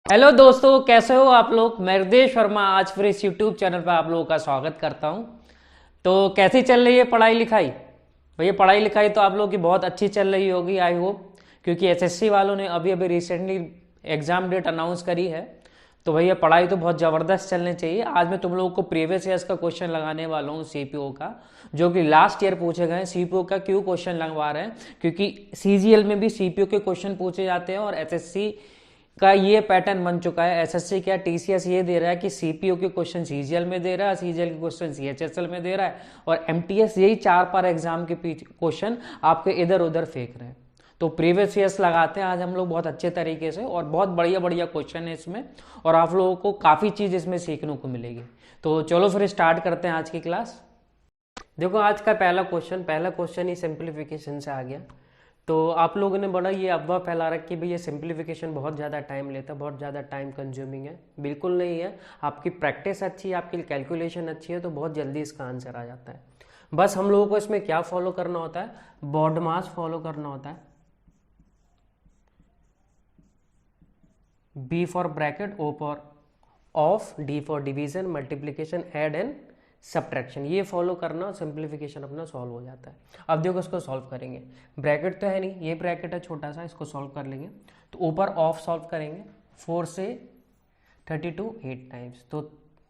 Hello दोस्तों, कैसे हो आप लोग। मैं हृदय शर्मा आज फिर इस यूट्यूब चैनल पर आप लोगों का स्वागत करता हूं। तो कैसी चल रही है पढ़ाई लिखाई। भैया पढ़ाई लिखाई तो आप लोगों की बहुत अच्छी चल रही होगी आई होप, क्योंकि एसएससी वालों ने अभी अभी रिसेंटली एग्ज़ाम डेट अनाउंस करी है। तो भैया पढ़ाई तो बहुत ज़बरदस्त चलनी चाहिए। आज मैं तुम लोगों को प्रीवियस ईयर्स का क्वेश्चन लगाने वाला हूँ सीपीओ का, जो कि लास्ट ईयर पूछे गए हैं। सीपीओ का क्यों क्वेश्चन लगवा रहे हैं, क्योंकि सीजीएल में भी सीपीओ के क्वेश्चन पूछे जाते हैं और एसएससी का ये पैटर्न बन चुका है। एसएससी क्या टीसीएस ये दे रहा है कि सीपीओ के क्वेश्चन सीजीएल में दे रहा है, सीजीएल के क्वेश्चन सीएचएसएल में दे रहा है, और एमटीएस यही 4 एग्जाम के क्वेश्चन आपके इधर उधर फेंक रहे हैं। तो प्रीवियस ईयर्स लगाते हैं आज हम लोग बहुत अच्छे तरीके से, और बहुत बढ़िया बढ़िया क्वेश्चन है इसमें, और आप लोगों को काफ़ी चीज़ इसमें सीखने को मिलेगी। तो चलो फिर स्टार्ट करते हैं आज की क्लास। देखो आज का पहला क्वेश्चन ही सिंप्लीफिकेशन से आ गया। तो आप लोगों ने बड़ा ये अफवाह फैला रखी कि भाई ये सिंप्लीफिकेशन बहुत ज़्यादा टाइम लेता है, बहुत ज़्यादा टाइम कंज्यूमिंग है। बिल्कुल नहीं है। आपकी प्रैक्टिस अच्छी है, आपकी कैलकुलेशन अच्छी है, तो बहुत जल्दी इसका आंसर आ जाता है। बस हम लोगों को इसमें क्या फॉलो करना होता है, बॉडमास फॉलो करना होता है। B for bracket, O for of, D for division, multiplication, add and subtraction, ये फॉलो करना, सिंप्लीफिकेशन अपना सॉल्व हो जाता है। अब देखो इसको सॉल्व करेंगे। ब्रैकेट तो है नहीं, ये ब्रैकेट है छोटा सा, इसको सॉल्व कर लेंगे। तो ऊपर ऑफ सॉल्व करेंगे, 4 से 32 8 टाइम्स, तो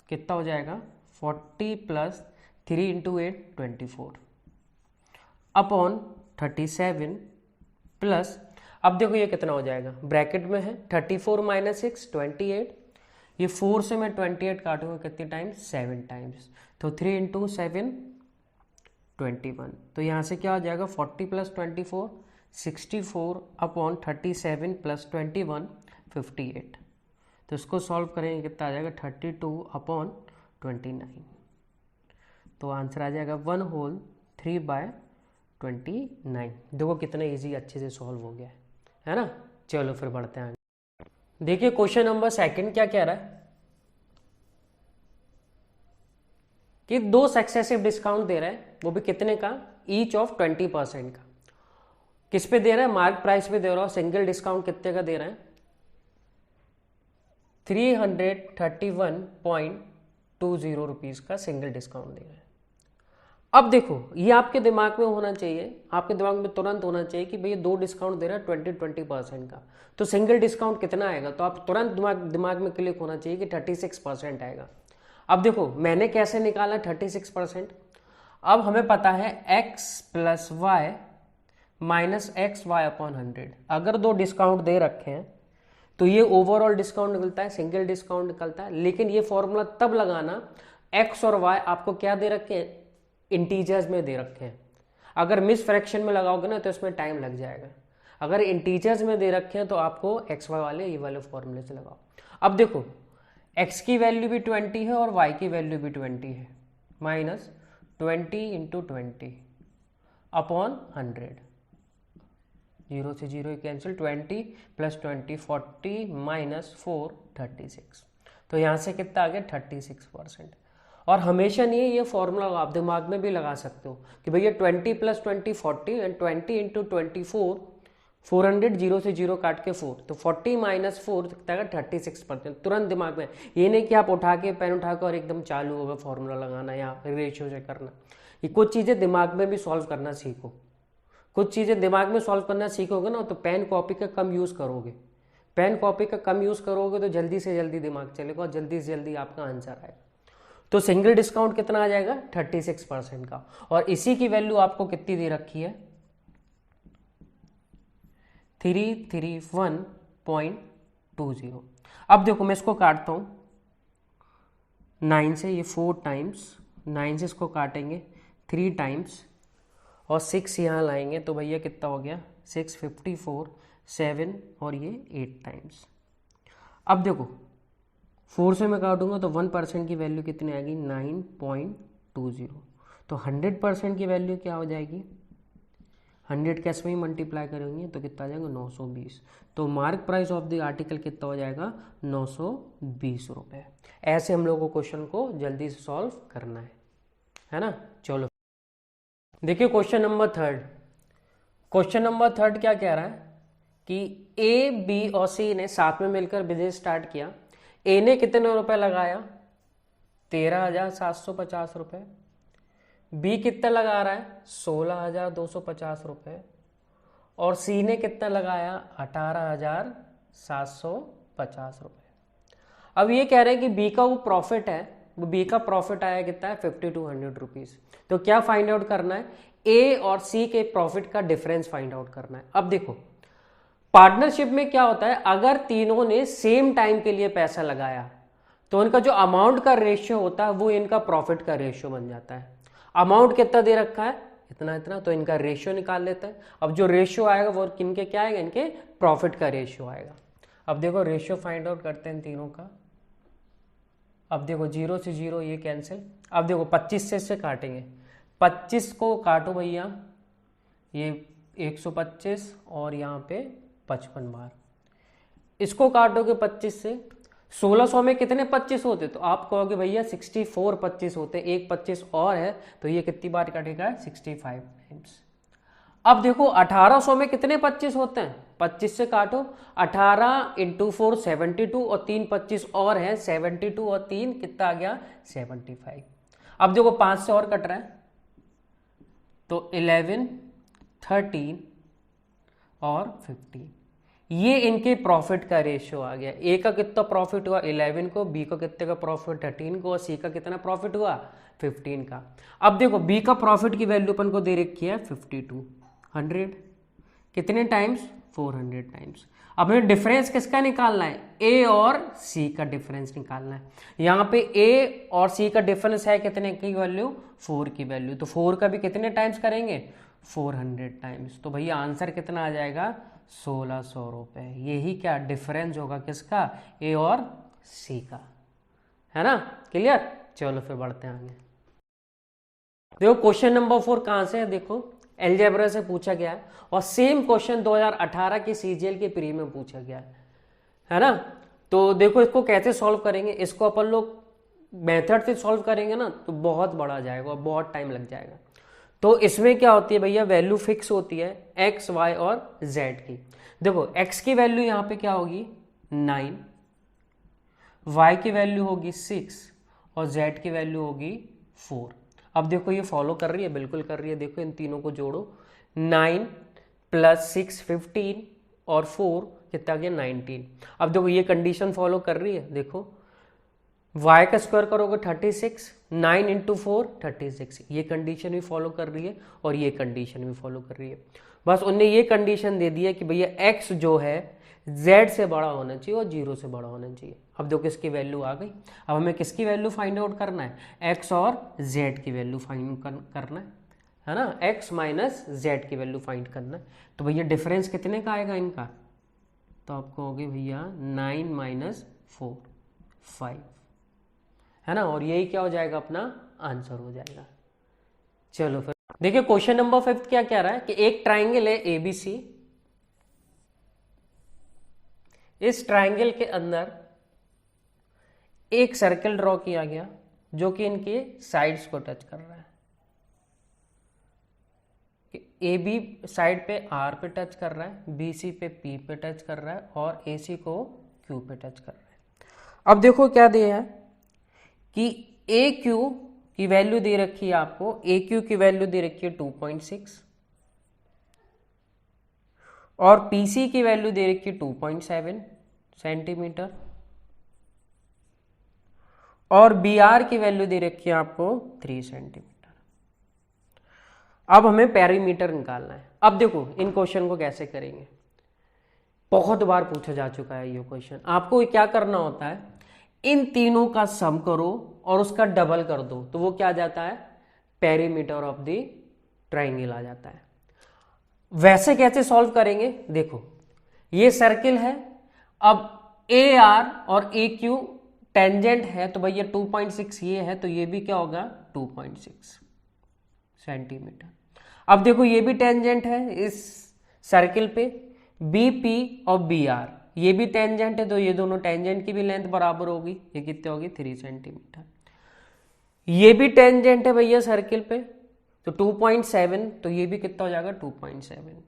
कितना हो जाएगा 40 प्लस 3 इंटू 8 24 अपॉन 37 प्लस, अब देखो ये कितना हो जाएगा, ब्रैकेट में है 34 माइनस 6 28, ये 4 से मैं 28 काटूंगा कितने टाइम्स 7 टाइम्स, तो 3 इंटू 7 21, तो यहाँ से क्या हो जाएगा 40 प्लस 24 64 अपॉन 37 प्लस 21 58, तो इसको सॉल्व करेंगे कितना आ जाएगा 32 अपॉन 29, तो आंसर आ जाएगा 1 होल 3/29। देखो कितना इजी अच्छे से सॉल्व हो गया है ना। चलो फिर बढ़ते हैं आगे। देखिए क्वेश्चन नंबर सेकंड क्या कह रहा है कि 2 सक्सेसिव डिस्काउंट दे रहा है, वो भी कितने का, ईच ऑफ 20% का। किस पे दे रहा है, मार्क प्राइस पे दे रहा है। सिंगल डिस्काउंट कितने का दे रहा है, 331.20 रुपीज का सिंगल डिस्काउंट दे रहा है। अब देखो ये आपके दिमाग में होना चाहिए, आपके दिमाग में तुरंत होना चाहिए कि भैया 2 डिस्काउंट दे रहा है 20% का, तो सिंगल डिस्काउंट कितना आएगा, तो आप तुरंत दिमाग में क्लिक होना चाहिए कि 36% आएगा। अब देखो मैंने कैसे निकाला 36%, अब हमें पता है x plus Y minus X Y upon 100। अगर 2 डिस्काउंट दे रखे हैं तो ये ओवरऑल डिस्काउंट निकलता है, सिंगल डिस्काउंट निकलता है। लेकिन ये फॉर्मूला तब लगाना, x और y आपको क्या दे रखे हैं, इंटीजर्स में दे रखे हैं। अगर मिस फ्रैक्शन में लगाओगे ना तो इसमें टाइम लग जाएगा। अगर इंटीजर्स में दे रखे हैं तो आपको एक्स वाई वाले ये वाले फॉर्मूले से लगाओ। अब देखो x की वैल्यू भी 20 है और y की वैल्यू भी 20 है, माइनस 20 इंटू 20 अपॉन 100, 0 से 0 कैंसिल, 20 प्लस 20 40 माइनस 4 36, तो यहाँ से कितना आ गया 36%। और हमेशा नहीं ये फॉर्मूला आप दिमाग में भी लगा सकते हो कि भैया 20 प्लस 20 40 एंड 20 इंटू 24 400, 0 से 0 काट के 4, तो 40 माइनस 4 कितना है 36%। तुरंत दिमाग में, ये नहीं कि आप उठा के पेन उठा के और एकदम चालू होगा फॉर्मूला लगाना या रेशियो से करना। ये कुछ चीज़ें दिमाग में भी सॉल्व करना सीखो। कुछ चीज़ें दिमाग में सॉल्व करना सीखोगे ना तो पेन कॉपी का कम यूज़ करोगे। पेन कॉपी का कम यूज़ करोगे तो जल्दी से जल्दी दिमाग चलेगा और जल्दी से जल्दी आपका आंसर आएगा। तो सिंगल डिस्काउंट कितना आ जाएगा 36% का, और इसी की वैल्यू आपको कितनी दे रखी है 331.20। अब देखो मैं इसको काटता हूं 9 से, ये 4 टाइम्स, 9 से इसको काटेंगे 3 टाइम्स और 6 यहाँ लाएंगे तो भैया कितना हो गया 6 54 7 और ये 8 टाइम्स। अब देखो 4 से मैं काटूंगा तो 1% की वैल्यू कितनी आएगी 9.20, तो 100% की वैल्यू क्या हो जाएगी 100 कैसे में ही मल्टीप्लाई करेंगे तो कितना आ जाएगा 920, तो mark price of the article कितना हो जाएगा 920 रुपये। ऐसे हम लोग को क्वेश्चन को जल्दी से सॉल्व करना है ना। चलो देखिए क्वेश्चन नंबर थर्ड क्या कह रहा है कि ए, बी और सी ने साथ में मिलकर बिजनेस स्टार्ट किया। ए ने कितने रुपए लगाया? 13,750 रुपये। बी कितना लगा रहा है? 16,250 रुपये। और सी ने कितना लगाया? 18,750 रुपये। अब ये कह रहे हैं कि बी का वो प्रॉफिट है, वो बी का प्रॉफिट आया कितना है? 5,200 रुपीज़। तो क्या फाइंड आउट करना है? ए और सी के प्रॉफिट का डिफरेंस फाइंड आउट करना है। अब देखो पार्टनरशिप में क्या होता है, अगर तीनों ने सेम टाइम के लिए पैसा लगाया तो उनका जो अमाउंट का रेशियो होता है वो इनका प्रॉफिट का रेशियो बन जाता है। अमाउंट कितना दे रखा है? इतना इतना, तो इनका रेशियो निकाल लेते हैं। अब जो रेशियो आएगा वो किनके क्या आएगा? इनके प्रॉफिट का रेशियो आएगा। अब देखो रेशियो फाइंड आउट करते हैं तीनों का। अब देखो 0 से 0 ये कैंसिल। अब देखो 25 से इससे काटेंगे, 25 को काटो भैया, ये 125 और यहाँ पे 55 बार। इसको काटोगे 25 से, 1600 में कितने 25 होते? तो आप कहोगे भैया 64 25 होते, एक 25 और है तो ये कितनी बार कटेगा? 65 टाइम्स। अब देखो 1800 में कितने 25 होते हैं? 25 से काटो, 18 × 4 72 और 3 25 और है 72 और 3 कितना आ गया? 75। अब देखो 5 से और कट रहा है तो 11 13 और 15, ये इनके प्रॉफिट का रेशियो आ गया। ए का कितना प्रॉफिट हुआ? 11 को, बी को कितने का प्रॉफिट? 13 को, और सी का कितना प्रॉफिट हुआ? 15 का। अब देखो बी का प्रॉफिट की वैल्यू अपन को दे रखी है 5200, कितने टाइम्स? 400 टाइम्स। अब हमें डिफरेंस किसका निकालना है? ए और सी का डिफरेंस निकालना है। यहाँ पे ए और सी का डिफरेंस है कितने की वैल्यू? 4 की वैल्यू। तो 4 का भी कितने टाइम्स करेंगे? 400 टाइम्स। तो भैया आंसर कितना आ जाएगा? 1600 रुपये। यही क्या डिफरेंस होगा किसका? ए और सी का, है ना? क्लियर? चलो फिर बढ़ते हैं आगे। देखो क्वेश्चन नंबर 4 कहाँ से है? देखो एलजेब्रा से पूछा गया है और सेम क्वेश्चन 2018 के सीजीएल के प्री में पूछा गया है ना? तो देखो इसको कैसे सॉल्व करेंगे, इसको अपन लोग मेथड से सॉल्व करेंगे ना तो बहुत बड़ा जाएगा और बहुत टाइम लग जाएगा। तो इसमें क्या होती है भैया? वैल्यू फिक्स होती है एक्स, वाई और जेड की। देखो एक्स की वैल्यू यहाँ पे क्या होगी? 9, वाई की वैल्यू होगी 6 और जेड की वैल्यू होगी 4। अब देखो ये फॉलो कर रही है, बिल्कुल कर रही है। देखो इन तीनों को जोड़ो, 9 + 6 15 और 4 कितना गया? 19। अब देखो ये कंडीशन फॉलो कर रही है। देखो y का स्क्वायर करोगे 36, 9 × 4 36, ये कंडीशन भी फॉलो कर रही है और ये कंडीशन भी फॉलो कर रही है। बस उनने ये कंडीशन दे दी है कि भैया x जो है z से बड़ा होना चाहिए और 0 से बड़ा होना चाहिए। अब देखो किसकी वैल्यू आ गई। अब हमें किसकी वैल्यू फाइंड आउट करना है? x और z की वैल्यू फाइंड करना है ना? x - z की वैल्यू फाइंड करना है। तो भैया डिफरेंस कितने का आएगा इनका? तो आपको होगी भैया 9 - 4 5, है ना? और यही क्या हो जाएगा? अपना आंसर हो जाएगा। चलो फिर देखिए क्वेश्चन नंबर 5 क्या कह रहा है कि एक ट्राइंगल है एबीसी, इस ट्राइंगल के अंदर एक सर्कल ड्रॉ किया गया जो कि इनके साइड्स को टच कर रहा है। ए बी साइड पे आर पे टच कर रहा है, बी सी पे पी पे टच कर रहा है और ए सी को क्यू पे टच कर रहा है। अब देखो क्या दिया है कि ए क्यू की वैल्यू दे रखी है आपको, ए क्यू की वैल्यू दे रखी है 2.6 और पी सी की वैल्यू दे रखी है 2.7 सेंटीमीटर और बी आर की वैल्यू दे रखी है आपको 3 सेंटीमीटर। अब हमें पेरीमीटर निकालना है। अब देखो इन क्वेश्चन को कैसे करेंगे, बहुत बार पूछा जा चुका है ये क्वेश्चन। आपको क्या करना होता है, इन तीनों का सम करो और उसका डबल कर दो तो वो क्या आ जाता है? पेरीमीटर ऑफ द ट्राइंगल आ जाता है। वैसे कैसे सॉल्व करेंगे? देखो ये सर्किल है, अब ए आर और ए क्यू टेंजेंट है तो भैया 2.6 ये है तो ये भी क्या होगा? 2.6 सेंटीमीटर। अब देखो ये भी टेंजेंट है इस सर्किल पे, बी पी और बी आर ये भी टेंजेंट है तो ये दोनों टेंजेंट की भी लेंथ बराबर होगी। ये कितनी होगी? 3 सेंटीमीटर। ये भी टेंजेंट है भैया सर्किल पे तो 2.7 तो ये भी कितना हो जाएगा? 2.7,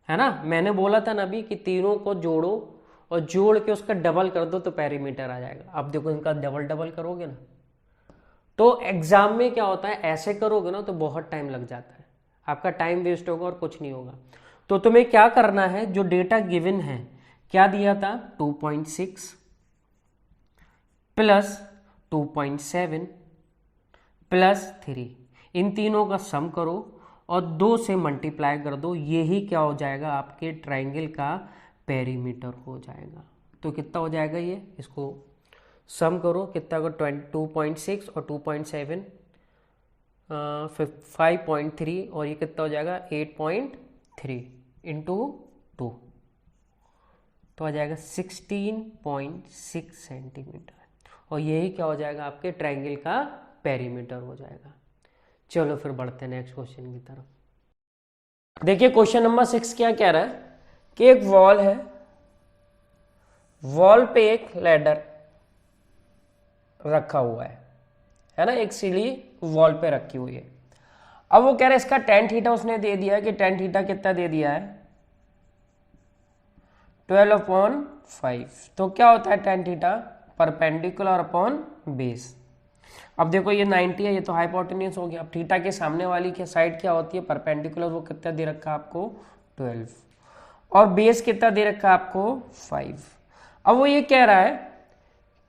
है ना। मैंने बोला था ना अभी कि तीनों को जोड़ो और जोड़ के उसका डबल कर दो तो पेरीमीटर आ जाएगा। अब देखो इनका डबल डबल करोगे ना तो एग्जाम में क्या होता है, ऐसे करोगे ना तो बहुत टाइम लग जाता है, आपका टाइम वेस्ट होगा और कुछ नहीं होगा। तो तुम्हें क्या करना है, जो डेटा गिवन है, क्या दिया था 2.6 प्लस 2.7 प्लस 3, इन तीनों का सम करो और 2 से मल्टीप्लाई कर दो, यही क्या हो जाएगा आपके ट्राइंगल का पेरीमीटर हो जाएगा। तो कितना हो जाएगा ये, इसको सम करो कितना होगा, 2.6 और 2.7 5.3 और ये कितना हो जाएगा 8.3 इंटू 2 तो आ जाएगा 16.6 सेंटीमीटर और यही क्या हो जाएगा आपके ट्रायंगल का पेरीमीटर हो जाएगा। चलो फिर बढ़ते हैं नेक्स्ट क्वेश्चन की तरफ। देखिए क्वेश्चन नंबर 6 क्या कह रहा है कि एक वॉल है, वॉल पे एक लैडर रखा हुआ है ना, एक सीढ़ी वॉल पे रखी हुई है। अब वो कह रहा है इसका tan थीटा उसने दे दिया है कि tan थीटा कितना दे दिया है 12/5। तो क्या होता है tan theta, perpendicular upon base. अब देखो ये 90 है, ये तो हाइपोटेन्यूज हो गया। अब थीटा के सामने वाली की साइड क्या होती है परपेंडिकुलर, वो कितना दे रखा है आपको 12 और बेस कितना दे रखा है आपको 5। अब वो ये कह रहा है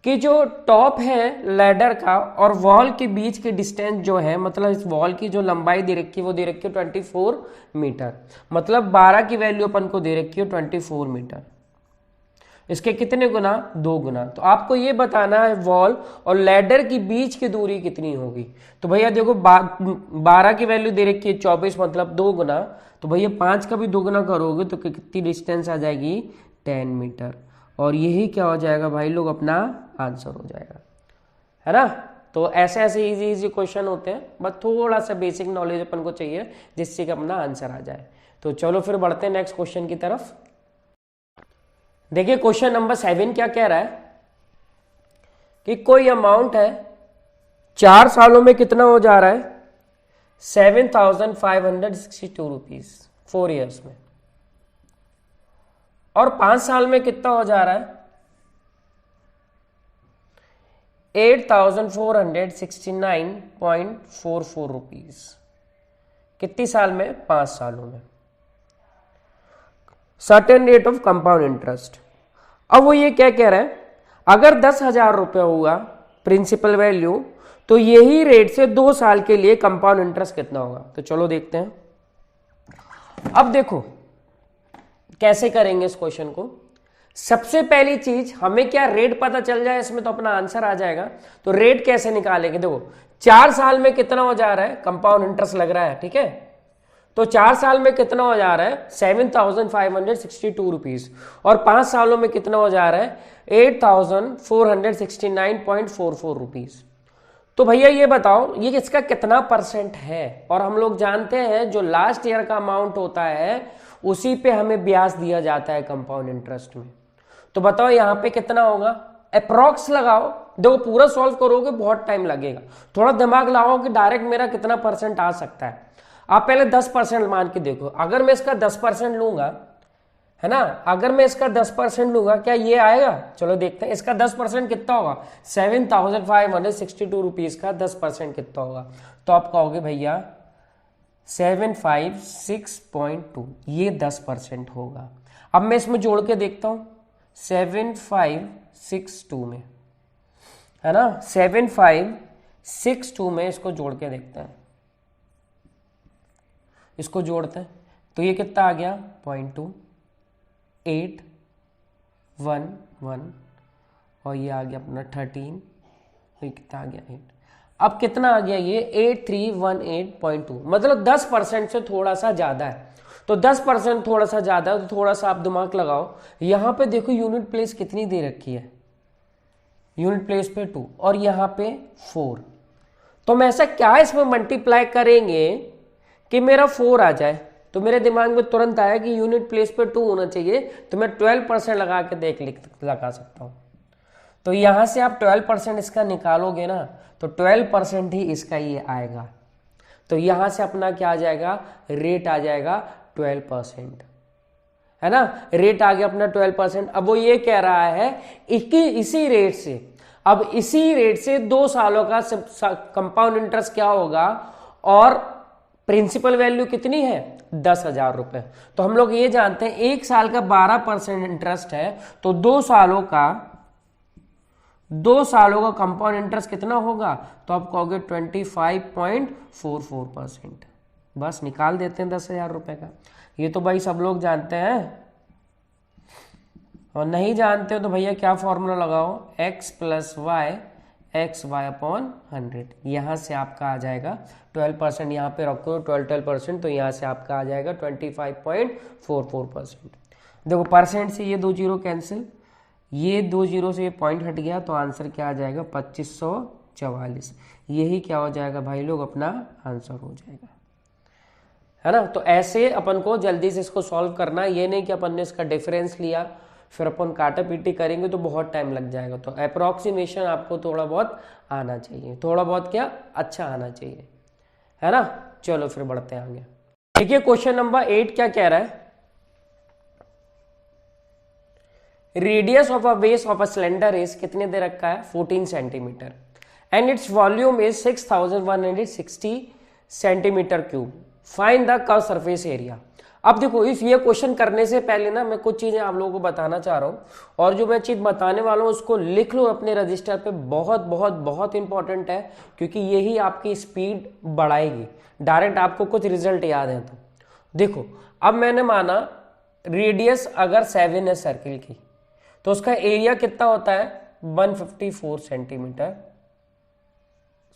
कि जो टॉप है लैडर का और वॉल के बीच की डिस्टेंस जो है, मतलब इस वॉल की जो लंबाई दे रखी है वो दे रखी है 24 मीटर, मतलब 12 की वैल्यू अपन को दे रखी है 24 मीटर। इसके कितने गुना, 2 गुना। तो आपको ये बताना है वॉल और लैडर की बीच की दूरी कितनी होगी। तो भैया देखो 12 की वैल्यू दे रखी है 24, मतलब 2 गुना। तो भैया 5 का भी 2 गुना करोगे तो कितनी डिस्टेंस आ जाएगी 10 मीटर और यही क्या हो जाएगा भाई लोग अपना आंसर हो जाएगा, है ना। तो ऐसे ऐसे इजी इजी क्वेश्चन होते हैं, बस थोड़ा सा बेसिक नॉलेज अपन को चाहिए जिससे कि अपना आंसर आ जाए। तो चलो फिर बढ़ते हैं नेक्स्ट क्वेश्चन की तरफ। देखिए क्वेश्चन नंबर 7 क्या कह रहा है कि कोई अमाउंट है 4 सालों में कितना हो जा रहा है 7,562 रुपीज 4 ईयर्स में, और 5 साल में कितना हो जा रहा है 8,469.44 रुपीज। कितनी साल में, 5 सालों में। Certain rate of compound interest. अब वो ये क्या कह रहा है, अगर 10,000 रुपये हुआ प्रिंसिपल वैल्यू तो यही रेट से 2 साल के लिए कंपाउंड इंटरेस्ट कितना होगा। तो चलो देखते हैं। अब देखो कैसे करेंगे इस क्वेश्चन को। सबसे पहली चीज हमें क्या, रेट पता चल जाए इसमें तो अपना आंसर आ जाएगा। तो रेट कैसे निकालेंगे, देखो 4 साल में कितना हो जा रहा है कंपाउंड इंटरेस्ट लग रहा है, ठीक है। तो 4 साल में कितना हो जा रहा है 7,562 रुपीज और 5 सालों में कितना हो जा रहा है 8,469.44 रुपीज। तो भैया ये बताओ ये इसका कितना परसेंट है। और हम लोग जानते हैं जो लास्ट ईयर का अमाउंट होता है उसी पे हमें ब्याज दिया जाता है कंपाउंड इंटरेस्ट में। तो बताओ यहाँ पे कितना होगा, अप्रॉक्स लगाओ। देखो पूरा सॉल्व करोगे बहुत टाइम लगेगा, थोड़ा दिमाग लगाओ कि डायरेक्ट मेरा कितना परसेंट आ सकता है। आप पहले 10% मान के देखो, अगर मैं इसका 10% लूंगा, है ना, अगर मैं इसका 10% लूंगा क्या ये आएगा। चलो देखते हैं इसका 10% कितना होगा 7,562 रुपीज का 10% कितना होगा। तो आप कहोगे भैया 756.2, ये 10% होगा। अब मैं इसमें जोड़ के देखता हूं 7562 में, है ना, 7562 में इसको जोड़ के देखते हैं। इसको जोड़ते हैं तो ये कितना आ गया 0.2811 और ये आ गया अपना 13, तो ये कितना आ गया 8। अब कितना आ गया ये 8318.2, मतलब 10% से थोड़ा सा ज्यादा है। तो 10% थोड़ा सा ज्यादा है तो थोड़ा सा आप दिमाग लगाओ। यहां पे देखो यूनिट प्लेस कितनी दे रखी है, यूनिट प्लेस पे 2 और यहां पे 4। तो मैं ऐसा क्या इसमें मल्टीप्लाई करेंगे कि मेरा 4 आ जाए। तो मेरे दिमाग में तुरंत आया कि यूनिट प्लेस पे 2 होना चाहिए, तो मैं 12% लगा के लगा सकता हूं। तो यहां से आप 12% इसका निकालोगे ना तो 12% ही इसका ये आएगा। तो यहां से अपना क्या आ जाएगा, रेट आ जाएगा 12%। है ना, रेट आ गया अपना 12%। अब वो ये कह रहा है इसी रेट से, अब इसी रेट से 2 सालों का कंपाउंड इंटरेस्ट क्या होगा, और प्रिंसिपल वैल्यू कितनी है 10,000 रुपए। तो हम लोग ये जानते हैं 1 साल का 12% इंटरेस्ट है, तो 2 सालों का कंपाउंड इंटरेस्ट कितना होगा, तो आप कहोगे 25.44%। बस निकाल देते हैं 10,000 रुपए का। ये तो भाई सब लोग जानते हैं, और नहीं जानते हो तो भैया क्या फॉर्मूला लगाओ, x + y अपॉन 100। यहाँ से आपका आ जाएगा 12%, यहाँ पे रखो 12%, तो यहाँ से आपका आ जाएगा 25.44%। देखो परसेंट से ये 2 जीरो कैंसिल, ये 2 जीरो से ये पॉइंट हट गया, तो आंसर क्या आ जाएगा 2544। यही क्या हो जाएगा भाई लोग, अपना आंसर हो जाएगा, है ना। तो ऐसे अपन को जल्दी से इसको सॉल्व करना, ये नहीं कि अपन ने इसका डिफरेंस लिया फिर अपन काटा पीटी करेंगे तो बहुत टाइम लग जाएगा। तो अप्रोक्सीमेशन आपको थोड़ा बहुत आना चाहिए, थोड़ा बहुत क्या अच्छा आना चाहिए, है ना। चलो फिर बढ़ते हैं आगे। देखिए क्वेश्चन नंबर 8 क्या कह रहा है, radius of a base of a cylinder is, कितने दे रखा है 14 centimetre, and its volume is 6160 centimetre cube, find the curve surface area. अब देखो इस ये क्वेश्चन करने से पहले ना मैं कुछ चीजें आप लोगों को बताना चाह रहा हूं, और जो मैं चीज बताने वाला हूं उसको लिख लो अपने रजिस्टर पे, बहुत बहुत बहुत इंपॉर्टेंट है, क्योंकि यही आपकी स्पीड बढ़ाएगी। डायरेक्ट आपको कुछ रिजल्ट याद है तो देखो, अब मैंने माना रेडियस अगर 7 है सर्किल की, तो उसका एरिया कितना होता है 154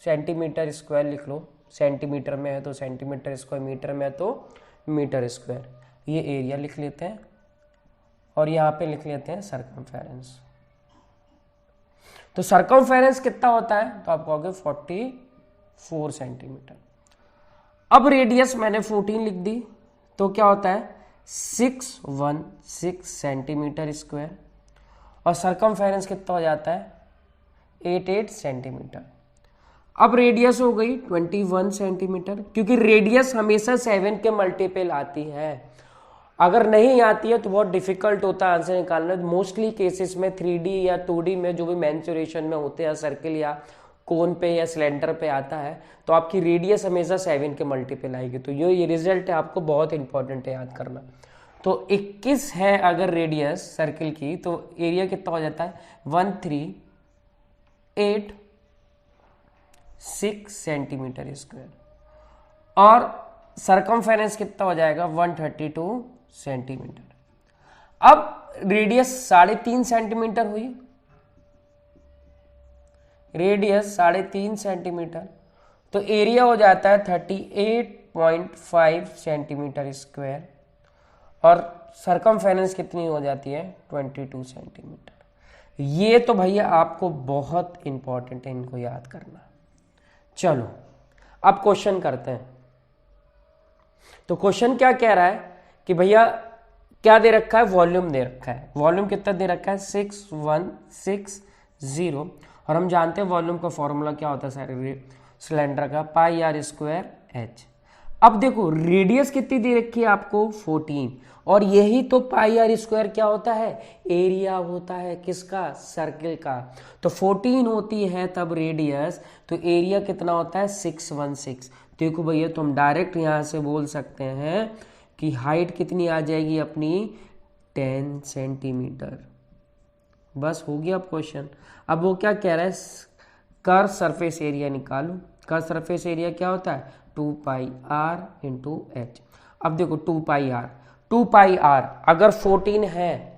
सेंटीमीटर स्क्वायर लिख लो, सेंटीमीटर में है तो सेंटीमीटर स्क्वायर, मीटर में है तो मीटर स्क्वायर। ये एरिया लिख लेते हैं, और यहां पे लिख लेते हैं सरकमफेरेंस। तो सरकमफेरेंस कितना होता है, तो आप कहोगे 44 सेंटीमीटर। अब रेडियस मैंने 14 लिख दी, तो क्या होता है 616 सेंटीमीटर स्क्वायर, और सरकमफेरेंस कितना हो जाता है 88 सेंटीमीटर। अब रेडियस हो गई 21 सेंटीमीटर, क्योंकि रेडियस हमेशा 7 के मल्टीपल आती है, अगर नहीं आती है तो बहुत डिफिकल्ट होता है आंसर निकालना। मोस्टली केसेस में 3D या 2D में जो भी मैंसुरेशन में होते हैं, सर्किल या कोन पे या सिलेंडर पे आता है, तो आपकी रेडियस हमेशा 7 के मल्टीपल आएगी। तो ये रिजल्ट है, आपको बहुत इंपॉर्टेंट है याद करना। तो 21 है अगर रेडियस सर्किल की, तो एरिया कितना हो जाता है 138.6 सेंटीमीटर स्क्वायर, और सरकमफेरेंस कितना हो जाएगा 132 सेंटीमीटर। अब रेडियस 3.5 सेंटीमीटर हुई, रेडियस 3.5 सेंटीमीटर, तो एरिया हो जाता है 38.5 सेंटीमीटर स्क्वायर, और सरकमफेरेंस कितनी हो जाती है 22 सेंटीमीटर। ये तो भैया आपको बहुत इंपॉर्टेंट है, इनको याद करना। चलो अब क्वेश्चन करते हैं। तो क्वेश्चन क्या कह रहा है कि भैया क्या दे रखा है, वॉल्यूम दे रखा है। वॉल्यूम कितना दे रखा है 6160, और हम जानते हैं वॉल्यूम का फॉर्मूला क्या होता है सारे सिलेंडर का, πr²h। अब देखो रेडियस कितनी दे रखी है आपको 14, और यही तो πr² क्या होता है, एरिया होता है किसका, सर्किल का। तो 14 होती है तब रेडियस, तो एरिया कितना होता है 616। देखो भैया तो हम डायरेक्ट यहां से बोल सकते हैं कि हाइट कितनी आ जाएगी अपनी 10 सेंटीमीटर। बस हो गया अब क्वेश्चन। अब वो क्या कह रहा है, कर्व सरफेस एरिया निकालो। कर्व सरफेस एरिया क्या होता है 2πr × h। अब देखो 2πr अगर 14 है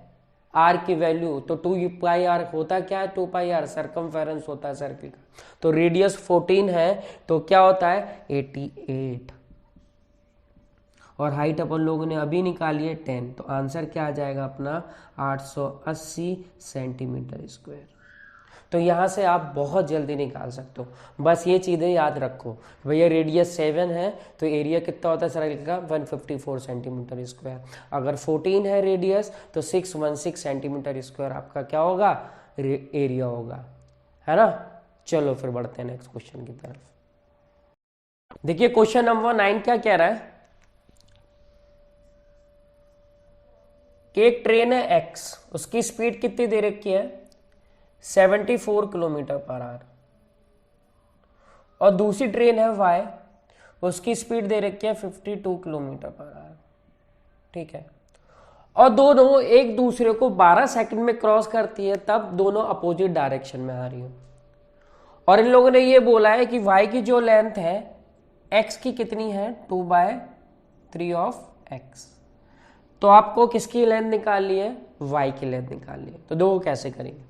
r की वैल्यू, तो 2πr होता क्या है 2πr सरकमफेरेंस होता है सर्किल का। तो रेडियस 14 है तो क्या होता है 88, और हाइट अपन लोगों ने अभी निकाली है 10, तो आंसर क्या आ जाएगा अपना 880 सेंटीमीटर स्क्वायर। तो यहां से आप बहुत जल्दी निकाल सकते हो, बस ये चीजें याद रखो। भैया रेडियस 7 है तो एरिया कितना होता है सर्किल का 154 सेंटीमीटर स्क्वायर। अगर 14 है रेडियस तो 616 सेंटीमीटर स्क्वायर आपका क्या होगा, एरिया होगा, है ना। चलो फिर बढ़ते हैं नेक्स्ट क्वेश्चन की तरफ। देखिए क्वेश्चन नंबर 9 क्या कह रहा है, कि एक ट्रेन है एक्स, उसकी स्पीड कितनी दे रखी है 74 किलोमीटर पर आवर, और दूसरी ट्रेन है वाई, उसकी स्पीड दे रखी है 52 किलोमीटर पर आवर। ठीक है, और दोनों एक दूसरे को 12 सेकंड में क्रॉस करती है, तब दोनों अपोजिट डायरेक्शन में आ रही हो। और इन लोगों ने ये बोला है कि y की जो लेंथ है x की कितनी है 2/3 ऑफ x। तो आपको किसकी लेंथ निकालनी है y की लेंथ निकालनी है। तो दो कैसे करेंगे,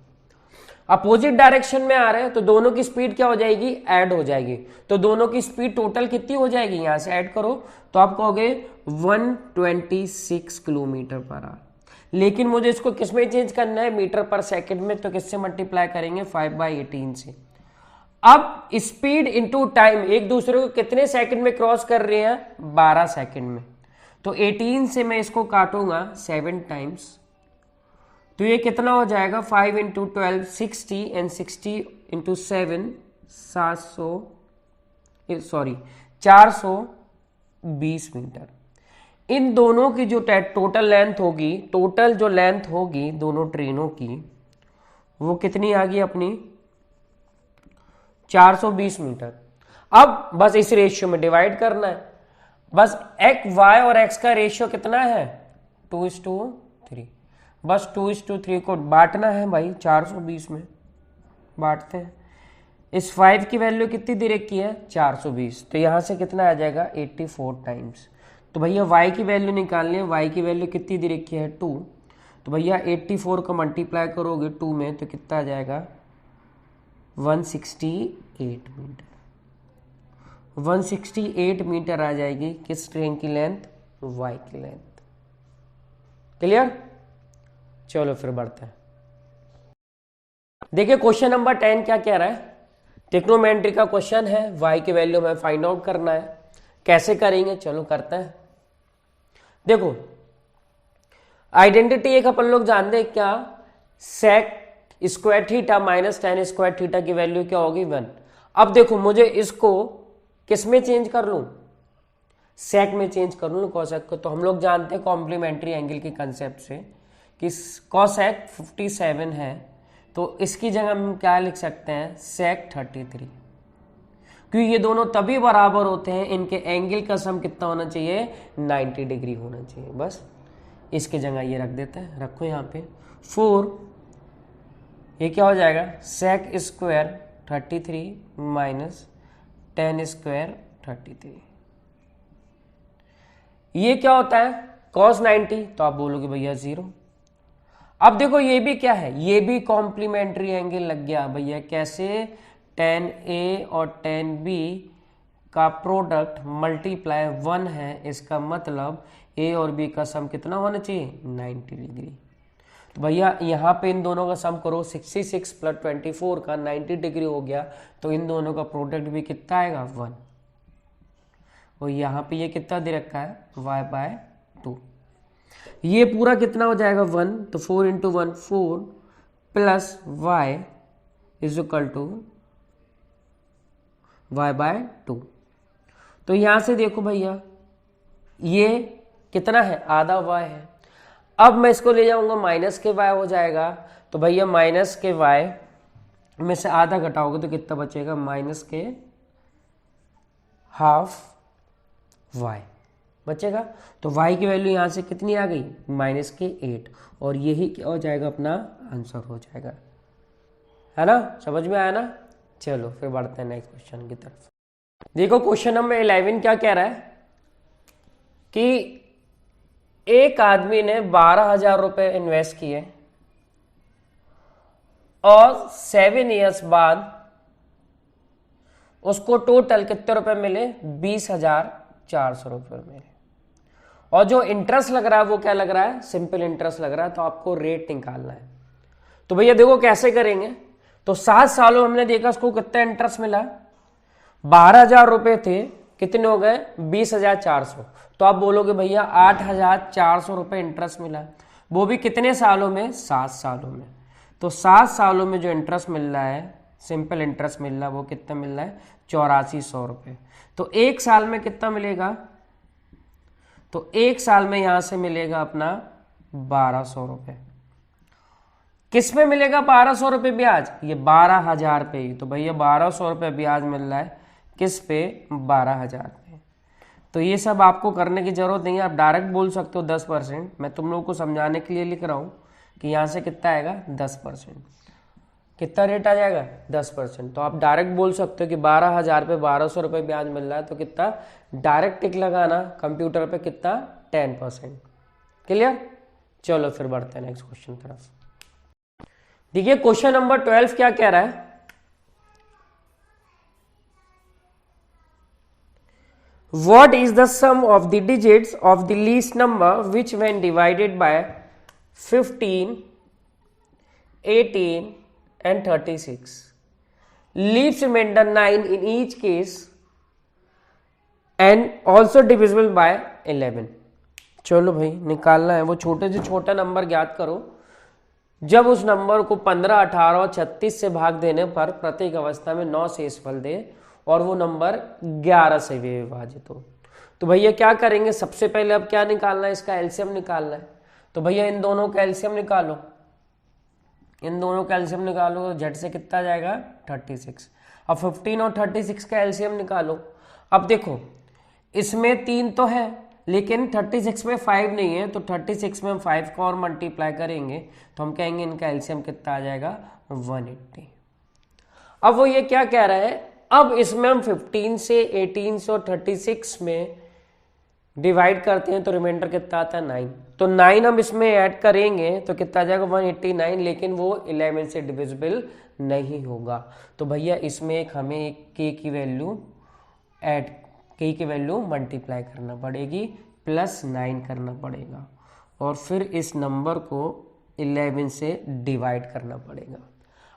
अपोजिट डायरेक्शन में आ रहे हैं तो दोनों की स्पीड क्या हो जाएगी, ऐड हो जाएगी। तो दोनों की स्पीड टोटल कितनी हो जाएगी, यहां से ऐड करो तो आप कहोगे 126 किलोमीटर पर आवर। लेकिन मुझे इसको किसमें चेंज करना है, मीटर पर सेकंड में, तो किससे मल्टीप्लाई करेंगे 5/18 से। अब स्पीड इंटू टाइम, एक दूसरे को कितने सेकंड में क्रॉस कर रहे हैं 12 सेकंड में। तो 18 से मैं इसको काटूंगा 7 टाइम्स, तो ये कितना हो जाएगा 5 इंटू 12 60 एंड 60 इंटू 7 420 मीटर। इन दोनों की जो टोटल लेंथ होगी, टोटल जो लेंथ होगी दोनों ट्रेनों की, वो कितनी आ गई अपनी 420 मीटर। अब बस इस रेशियो में डिवाइड करना है, बस एक्स वाई और एक्स का रेशियो कितना है 2:3, बस 2:3 को बांटना है भाई 420 में, बांटते हैं। इस 5 की वैल्यू कितनी दे रखी है 420, तो यहां से कितना आ जाएगा 84 टाइम्स। तो भैया y की वैल्यू निकालनी है, y की वैल्यू कितनी दे रखी है 2, तो भैया 84 को मल्टीप्लाई करोगे 2 में तो कितना आ जाएगा 168 मीटर। 168 मीटर आ जाएगी किस ट्रेन की लेंथ, y की लेंथ। क्लियर, चलो फिर बढ़ते हैं। देखिए क्वेश्चन नंबर 10 क्या कह रहा है, ट्रिग्नोमेट्री का क्वेश्चन है, y की वैल्यू हमें फाइंड आउट करना है। कैसे करेंगे, चलो करते हैं। देखो आइडेंटिटी एक अपन लोग जानते हैं क्या, sec square theta minus tan square theta की वैल्यू क्या होगी 1। अब देखो मुझे इसको किस में चेंज कर लूं, सेक में चेंज कर लूं कोसेक को। तो हम लोग जानते हैं कॉम्प्लीमेंट्री एंगल के कंसेप्ट से कि कोसेक 57 है, तो इसकी जगह हम क्या लिख सकते हैं सेक 33, क्योंकि ये दोनों तभी बराबर होते हैं, इनके एंगल का सम कितना होना चाहिए 90 डिग्री होना चाहिए। बस इसकी जगह ये रख देते हैं, रखो यहाँ पे 4, ये क्या हो जाएगा sec square 33 minus tan square 33, ये क्या होता है cos 90, तो आप बोलोगे भैया 0। अब देखो ये भी क्या है, ये भी कॉम्प्लीमेंट्री एंगल लग गया भैया, कैसे tan A और tan B का प्रोडक्ट मल्टीप्लाई 1 है, इसका मतलब A और B का सम कितना होना चाहिए 90 डिग्री। तो भैया यहाँ पे इन दोनों का सम करो, 66 प्लस 24 का 90 डिग्री हो गया, तो इन दोनों का प्रोडक्ट भी कितना आएगा 1। और यहाँ पे ये कितना दे रखा है y/2, ये पूरा कितना हो जाएगा 1, तो 4 into 1 4 plus y is equal to y/2। तो यहां से देखो भैया ये कितना है आधा y है। अब मैं इसको ले जाऊंगा माइनस के y हो जाएगा, तो भैया माइनस के y में से आधा घटाओगे तो कितना बचेगा माइनस के हाफ y बचेगा। तो y की वैल्यू यहां से कितनी आ गई माइनस के 8, और यही क्या हो जाएगा अपना आंसर हो जाएगा, है ना, समझ में आया ना। चलो फिर बढ़ते हैं नेक्स्ट क्वेश्चन की तरफ। देखो क्वेश्चन नंबर 11 क्या कह रहा है कि एक आदमी ने 12,000 रुपए इन्वेस्ट किए और 7 इयर्स बाद उसको टोटल कितने रुपए मिले 20,400 रुपए मिले, और जो इंटरेस्ट लग रहा है वो क्या लग रहा है सिंपल इंटरेस्ट लग रहा है। तो आपको रेट निकालना है। तो भैया देखो कैसे करेंगे, तो 7 सालों हमने देखा उसको कितना इंटरेस्ट मिला, 12,000 रुपए थे, कितने हो गए 20,400। तो आप बोलोगे भैया 8,400 रुपए इंटरेस्ट मिला, वो भी कितने सालों में 7 सालों में। तो 7 सालों में जो इंटरेस्ट मिल रहा है सिंपल इंटरेस्ट मिल रहा है वो कितना मिल रहा है 8400 रुपए। तो एक साल में कितना मिलेगा, तो एक साल में यहां से मिलेगा अपना 1200 रुपये। किस पे मिलेगा 1200 रुपये ब्याज? ये 12,000 पे ही। तो भैया 1200 रुपये ब्याज मिल रहा है किस पे? 12,000 पे। तो ये सब आपको करने की जरूरत नहीं है, आप डायरेक्ट बोल सकते हो 10%। मैं तुम लोगों को समझाने के लिए लिख रहा हूँ कि यहाँ से कितना आएगा 10%। कितना रेट आ जाएगा? 10%। तो आप डायरेक्ट बोल सकते हो कि 12,000 पे 1200 रुपये ब्याज मिल रहा है, तो कितना डायरेक्ट टिक लगाना कंप्यूटर पे, कितना? 10%। क्लियर? चलो फिर बढ़ते हैं नेक्स्ट क्वेश्चन तरफ। देखिए क्वेश्चन नंबर 12 क्या कह रहा है? What is the sum of the digits of the least number which when divided by 15, 18 and 36 leaves remainder 9 in each case and also divisible by 11? चलो भाई निकालना है। वो छोटे से छोटा नंबर ज्ञात करो जब उस नंबर को 15, 18 और 36 से भाग देने पर प्रत्येक अवस्था में 9 शेषफल दे और वो नंबर 11 से भी विभाजित हो। तो भैया क्या करेंगे? सबसे पहले अब क्या निकालना है? इसका एलसीएम निकालना है। तो भैया इन दोनों का एलसीएम निकालो, इन दोनों का एलसीएम निकालो तो झट से कितना जाएगा? 36। अब 15 और 36 का एलसीएम निकालो। अब देखो इसमें 3 तो है लेकिन 36 में 5 नहीं है, तो 36 में हम 5 को और मल्टीप्लाई करेंगे तो हम कहेंगे इनका एलसीएम कितना आ जाएगा? 180। अब वो ये क्या कह रहा है? अब इसमें हम 15 से 18 से और 36 में डिवाइड करते हैं तो रिमाइंडर कितना आता है? 9। तो 9 हम इसमें ऐड करेंगे तो कितना आ जाएगा? 189। लेकिन वो 11 से डिविजिबल नहीं होगा। तो भैया इसमें एक हमें एक के की वैल्यू ऐड, के की वैल्यू मल्टीप्लाई करना पड़ेगी, +9 करना पड़ेगा और फिर इस नंबर को 11 से डिवाइड करना पड़ेगा।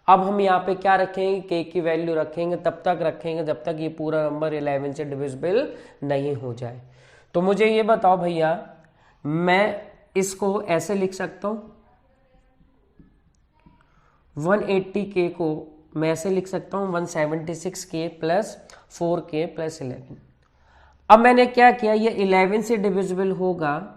अब हम यहाँ पे क्या रखेंगे? के की वैल्यू रखेंगे, तब तक रखेंगे जब तक ये पूरा नंबर 11 से डिविजिबल नहीं हो जाए। तो मुझे ये बताओ भैया, मैं इसको ऐसे लिख सकता हूँ, 180k को मैं ऐसे लिख सकता हूँ 176k + 4k + 11। अब मैंने क्या किया? ये 11 से डिविजिबल होगा,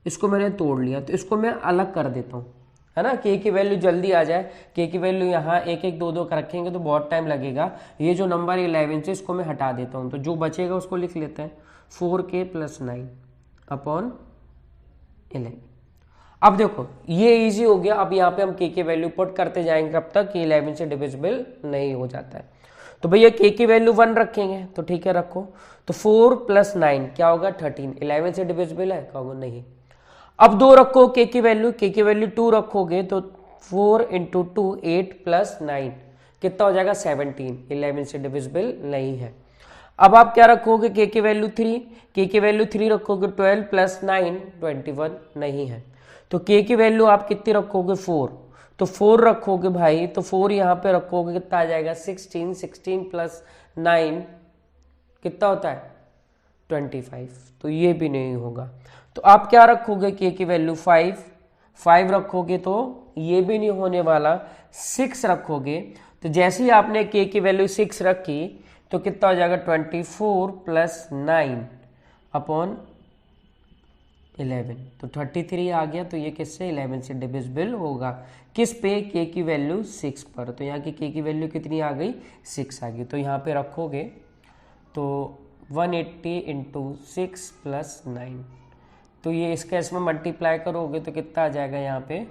इसको मैंने तोड़ लिया, तो इसको मैं अलग कर देता हूँ, है ना, के की वैल्यू जल्दी आ जाए। के की वैल्यू यहाँ 1 1 2 2 का रखेंगे तो बहुत टाइम लगेगा। ये जो नंबर 11 से इसको मैं हटा देता हूँ, तो जो बचेगा उसको लिख लेते हैं 4k + 9 अपॉन 11। अब देखो ये इजी हो गया। अब यहाँ पे हम के की वैल्यू पुट करते जाएंगे कब तक कि 11 से डिविजिबल नहीं हो जाता है। तो भैया के की वैल्यू 1 रखेंगे, तो ठीक है रखो। तो 4 + 9 क्या होगा? 13। 11 से डिविजिबल है? कहोगे नहीं। अब 2 रखो के की वैल्यू, के की वैल्यू 2 रखोगे तो 4 × 2 8 + 9 कितना हो जाएगा? 17। 11 से डिविजिबल नहीं है। अब आप क्या रखोगे? के की वैल्यू 3, के की वैल्यू 3 रखोगे 12 + 9 21 नहीं है। तो के की वैल्यू आप कितनी रखोगे? 4। तो 4 रखोगे भाई, तो 4 यहाँ पे रखोगे कितना आ जाएगा? 16। 16 + 9 कितना होता है? 25। तो ये भी नहीं होगा। तो आप क्या रखोगे? के की वैल्यू 5। 5 रखोगे तो ये भी नहीं होने वाला। 6 रखोगे तो जैसे ही आपने के की वैल्यू 6 रखी तो कितना हो जाएगा? 24 + 9 अपॉन 11। तो 33 आ गया। तो ये किससे? 11 से डिविजिबल होगा। किस पे? के की वैल्यू 6 पर। तो यहाँ की के की वैल्यू कितनी आ गई? 6 आ गई। तो यहाँ पे रखोगे तो 180 × 6 + 9। तो ये इसका इसमें मल्टीप्लाई करोगे तो कितना आ जाएगा? यहाँ पे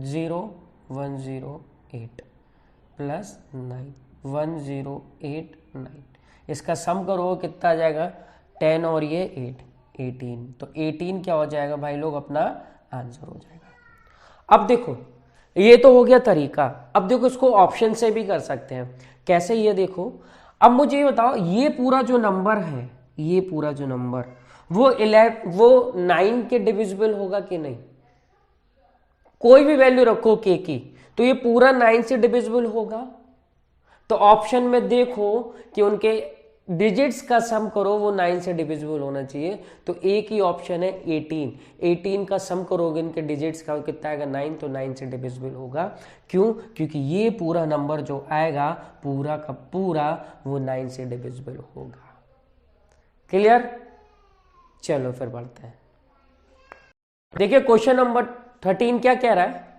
0108 + 9 1089। इसका सम करो कितना आ जाएगा? 10 और ये 8 18। तो 18 क्या हो जाएगा भाई लोग? अपना आंसर हो जाएगा। अब देखो ये तो हो गया तरीका। अब देखो इसको ऑप्शन से भी कर सकते हैं। कैसे? ये देखो, अब मुझे ये बताओ, ये पूरा जो नंबर है, ये पूरा जो नंबर वो 9 के डिविजिबल होगा कि नहीं? कोई भी वैल्यू रखो के की, तो ये पूरा 9 से डिविजिबल होगा। तो ऑप्शन में देखो कि उनके डिजिट्स का सम करो, वो 9 से डिविजिबल होना चाहिए। तो एक ही ऑप्शन है 18। 18 का सम करोगे इनके डिजिट्स का कितना आएगा? 9। तो 9 से डिविजिबल होगा। क्यों? क्योंकि ये पूरा नंबर जो आएगा पूरा का पूरा वो 9 से डिविजिबल होगा। क्लियर? चलो फिर बढ़ते हैं। देखिए क्वेश्चन नंबर 13 क्या कह रहा है,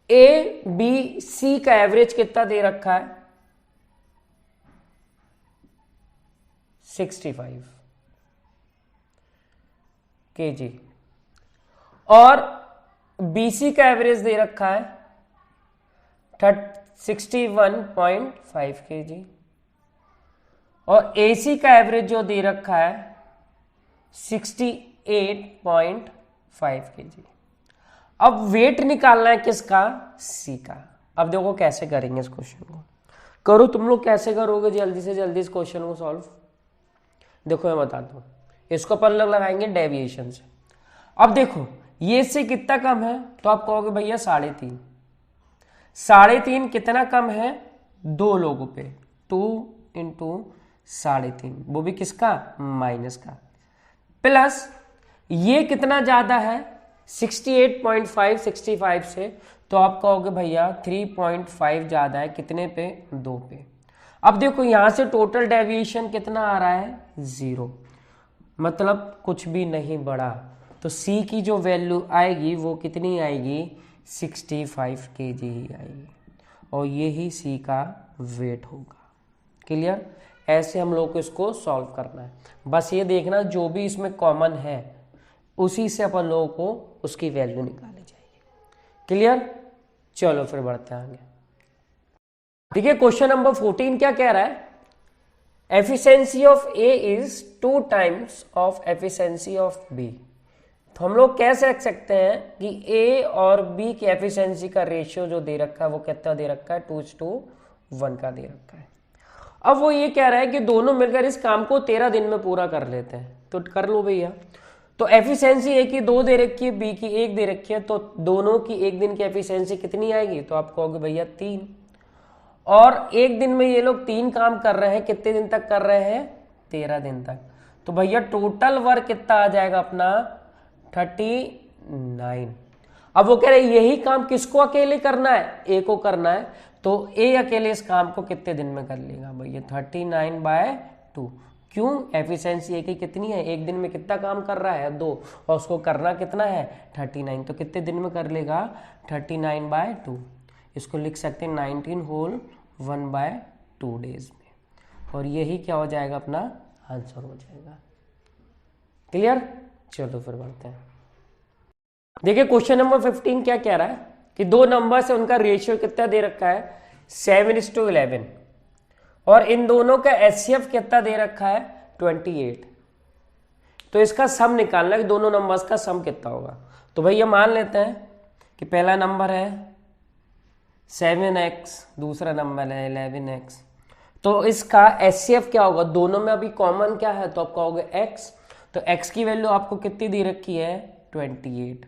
ए बी सी का एवरेज कितना दे रखा है 65 kg और बीसी का एवरेज दे रखा है 61.5 kg और एसी का एवरेज जो दे रखा है 68.5 kg। अब वेट निकालना है किसका, सी का। अब देखो कैसे करेंगे इस क्वेश्चन को, करो तुम लोग कैसे करोगे जल्दी से जल्दी इस क्वेश्चन को सॉल्व। देखो मैं बताता हूं, इसको अपन लोग लगाएंगे डेविएशन से। अब देखो ये से कितना कम है, तो आप कहोगे भैया 3.5। 3.5 कितना कम है, 2 लोगों पे, 2 × 3.5, वो भी किसका, माइनस का, प्लस ये कितना ज्यादा है 68.5 65 से, तो आप कहोगे भैया 3.5 ज्यादा है, कितने पे, 2 पे। अब देखो यहां से टोटल डेविएशन कितना आ रहा है 0, मतलब कुछ भी नहीं बढ़ा, तो सी की जो वैल्यू आएगी वो कितनी आएगी 65 kg ही आएगी और ये ही सी का वेट होगा। क्लियर, ऐसे हम लोग को इसको सॉल्व करना है। बस ये देखना जो भी इसमें कॉमन है उसी से अपन लोगों को उसकी वैल्यू निकाली जाएगी। क्लियर, चलो फिर बढ़ते हैं आगे। देखिए क्वेश्चन नंबर 14 क्या कह रहा है, efficiency of A is 2 times of efficiency of B. तो हम लोग कह सकते हैं कि ए और बी की एफिशिएंसी का रेशियो जो दे रखा है वो कितना दे रखा है 2:1 का दे रखा है। अब वो ये कह रहा है कि दोनों मिलकर इस काम को 13 दिन में पूरा कर लेते हैं, तो कर लो भैया। तो एफिशिएंसी ए की 2 दे रखी है, बी की 1 दे रखी है, तो दोनों की एक दिन की एफिशिएंसी कितनी आएगी, तो आप कहोगे भैया 3। और एक दिन में ये लोग 3 काम कर रहे हैं, कितने दिन तक कर रहे हैं 13 दिन तक, तो भैया टोटल वर्क कितना आ जाएगा अपना 39। अब वो कह रहे यही काम किसको अकेले करना है, ए को करना है, तो ए अकेले इस काम को कितने दिन में कर लेगा भैया 39/2। क्यों, एफिशिएंसी ए की कितनी है, एक दिन में कितना काम कर रहा है 2 और उसको करना कितना है 39, तो कितने दिन में कर लेगा 39/2। इसको लिख सकते हैं 19 होल 1/2 डेज में, और यही क्या हो जाएगा अपना आंसर हो जाएगा। क्लियर, चलो फिर बढ़ते हैं। देखिए क्वेश्चन नंबर 15 क्या कह रहा है कि 2 नंबर से उनका रेशियो कितना दे रखा है 7:11 और इन दोनों का एचसीएफ कितना दे रखा है 28। तो इसका सम निकालना है कि दोनों नंबर्स का सम कितना होगा। तो भैया मान लेते हैं कि पहला नंबर है 7x, दूसरा नंबर है 11x, तो इसका एचसीएफ क्या होगा, दोनों में अभी कॉमन क्या है, तो आप कहोगे x, तो x की वैल्यू आपको कितनी दे रखी है 28,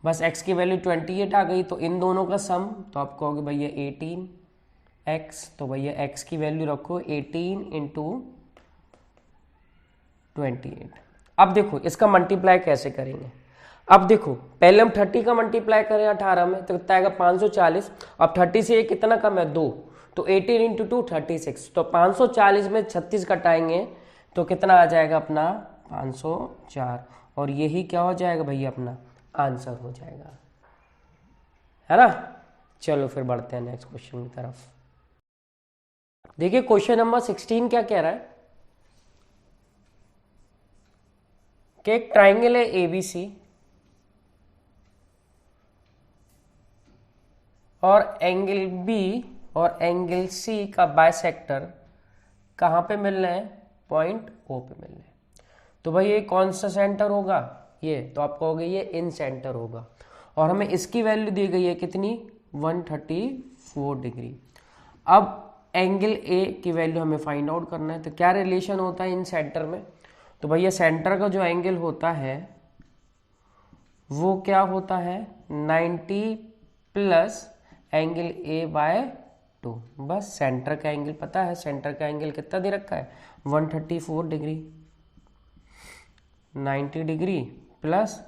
बस x की वैल्यू 28 आ गई, तो इन दोनों का सम, तो आप कहोगे भैया 18x, तो भैया x की वैल्यू रखो 18 × 28। अब देखो इसका मल्टीप्लाई कैसे करेंगे। अब देखो पहले हम 30 का मल्टीप्लाई करें 18 में, तो कितना आएगा 540। अब 30 से ये कितना कम है 2, तो 18 × 2 36, तो 540 में 36 कटाएंगे तो कितना आ जाएगा अपना 504, और यही क्या हो जाएगा भैया अपना आंसर हो जाएगा, है ना। चलो फिर बढ़ते हैं नेक्स्ट क्वेश्चन की तरफ। देखिए क्वेश्चन नंबर 16 क्या कह रहा है कि एक ट्राइंगल है एबीसी और एंगल बी और एंगल सी का बाइसेक्टर कहाँ पे मिल रहे हैं, पॉइंट ओ पे मिल रहे हैं। तो भाई ये कौन सा सेंटर होगा, ये, तो आप कहोगे ये इन सेंटर होगा, और हमें इसकी वैल्यू दी गई है कितनी 134 डिग्री। अब एंगल ए की वैल्यू हमें फाइंड आउट करना है, तो क्या रिलेशन होता है इन सेंटर में, तो भैया सेंटर का जो एंगल होता है वो क्या होता है 90 प्लस एंगल A/2। बस सेंटर का एंगल पता है, सेंटर का एंगल कितना दे रखा है 134 डिग्री, 90 डिग्री प्लस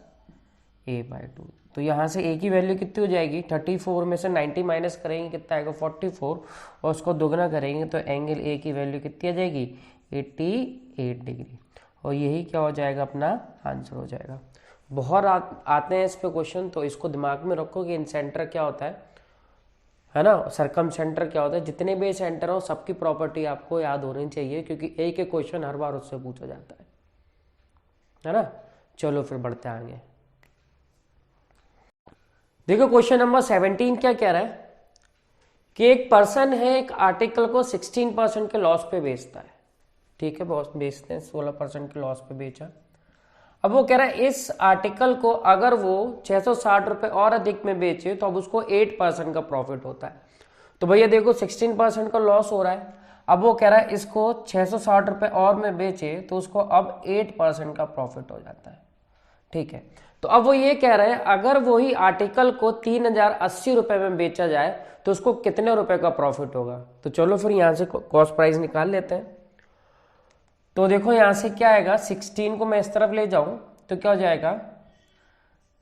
A/2, तो यहाँ से ए की वैल्यू कितनी हो जाएगी, 34 में से 90 माइनस करेंगे कितना आएगा 44, और उसको दोगुना करेंगे तो एंगल ए की वैल्यू कितनी आ जाएगी 88 डिग्री, और यही क्या हो जाएगा अपना आंसर हो जाएगा। बहुत आते हैं इस पे क्वेश्चन, तो इसको दिमाग में रखो कि इन सेंटर क्या होता है ना, सरकम सेंटर क्या होता है। जितने भी सेंटर हो सबकी प्रॉपर्टी आपको याद होनी चाहिए, क्योंकि एक एक क्वेश्चन हर बार उससे पूछा जाता है ना। चलो फिर बढ़ते आगे। देखो क्वेश्चन नंबर 17 क्या कह रहा है कि एक पर्सन है एक आर्टिकल को 16% के लॉस पे बेचता है, ठीक है, बहुत बेचते हैं 16% के लॉस पे बेचा। अब वो कह रहा है इस आर्टिकल को अगर वो 660 रुपए और अधिक में बेचे तो अब उसको 8% का प्रॉफिट होता है। तो भैया देखो 16% का लॉस हो रहा है, अब वो कह रहा है इसको 660 रुपए और में बेचे तो उसको अब 8% का प्रॉफिट हो जाता है, ठीक है। तो अब वो ये कह रहे हैं अगर वही आर्टिकल को 3080 रुपए में बेचा जाए तो उसको कितने रुपए का प्रॉफिट होगा। तो चलो फिर यहां से कॉस्ट प्राइस निकाल लेते हैं। तो देखो यहां से क्या आएगा, 16 को मैं इस तरफ ले जाऊं तो क्या हो जाएगा,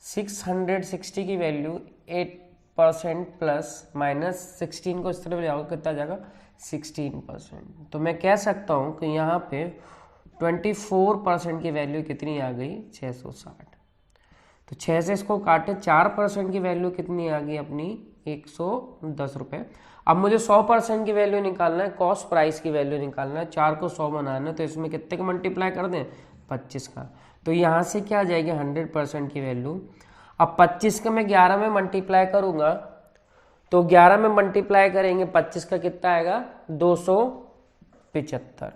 660 की वैल्यू 8% प्लस माइनस 16 को इस तरफ ले जाओगे कितना जाएगा 16%। तो मैं कह सकता हूं कि यहाँ पे 24% की वैल्यू कितनी आ गई 660। तो 6 से इसको काटे 4% की वैल्यू कितनी आ गई अपनी 110 रुपये। अब मुझे 100% की वैल्यू निकालना है, कॉस्ट प्राइस की वैल्यू निकालना है, 4 को 100 बनाना है, तो इसमें कितने का मल्टीप्लाई कर दें 25 का। तो यहाँ से क्या आ जाएगी 100% की वैल्यू। अब 25 का मैं 11 में मल्टीप्लाई करूँगा तो 11 में मल्टीप्लाई करेंगे 25 का कितना आएगा 275,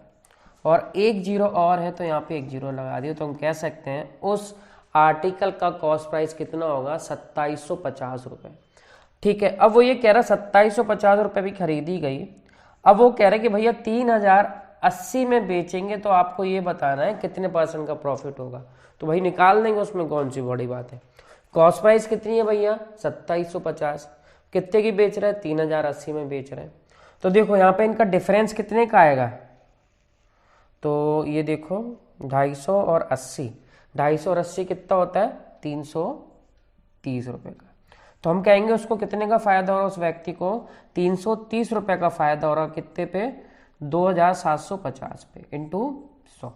और एक जीरो और है तो यहाँ पे एक जीरो लगा दिया। तो हम कह सकते हैं उस आर्टिकल का कॉस्ट प्राइस कितना होगा 2750 रुपये, ठीक है। अब वो ये कह रहा है 2750 रुपये भी खरीदी गई। अब वो कह रहे हैं कि भैया 3080 में बेचेंगे तो आपको ये बताना है कितने % का प्रॉफिट होगा। तो भाई निकाल देंगे, उसमें कौन सी बड़ी बात है। कॉस्ट प्राइस कितनी है भैया 2750, कितने की बेच रहे हैं 3080 में बेच रहे हैं। तो देखो यहाँ पे इनका डिफरेंस कितने का आएगा, तो ये देखो 250 और 80, 250 और 80 कितना होता है 330 रुपये का। तो हम कहेंगे उसको कितने का फायदा हो रहा है, उस व्यक्ति को 330 रुपये का फायदा हो रहा है, कितने पे 2750 पे इंटू 100।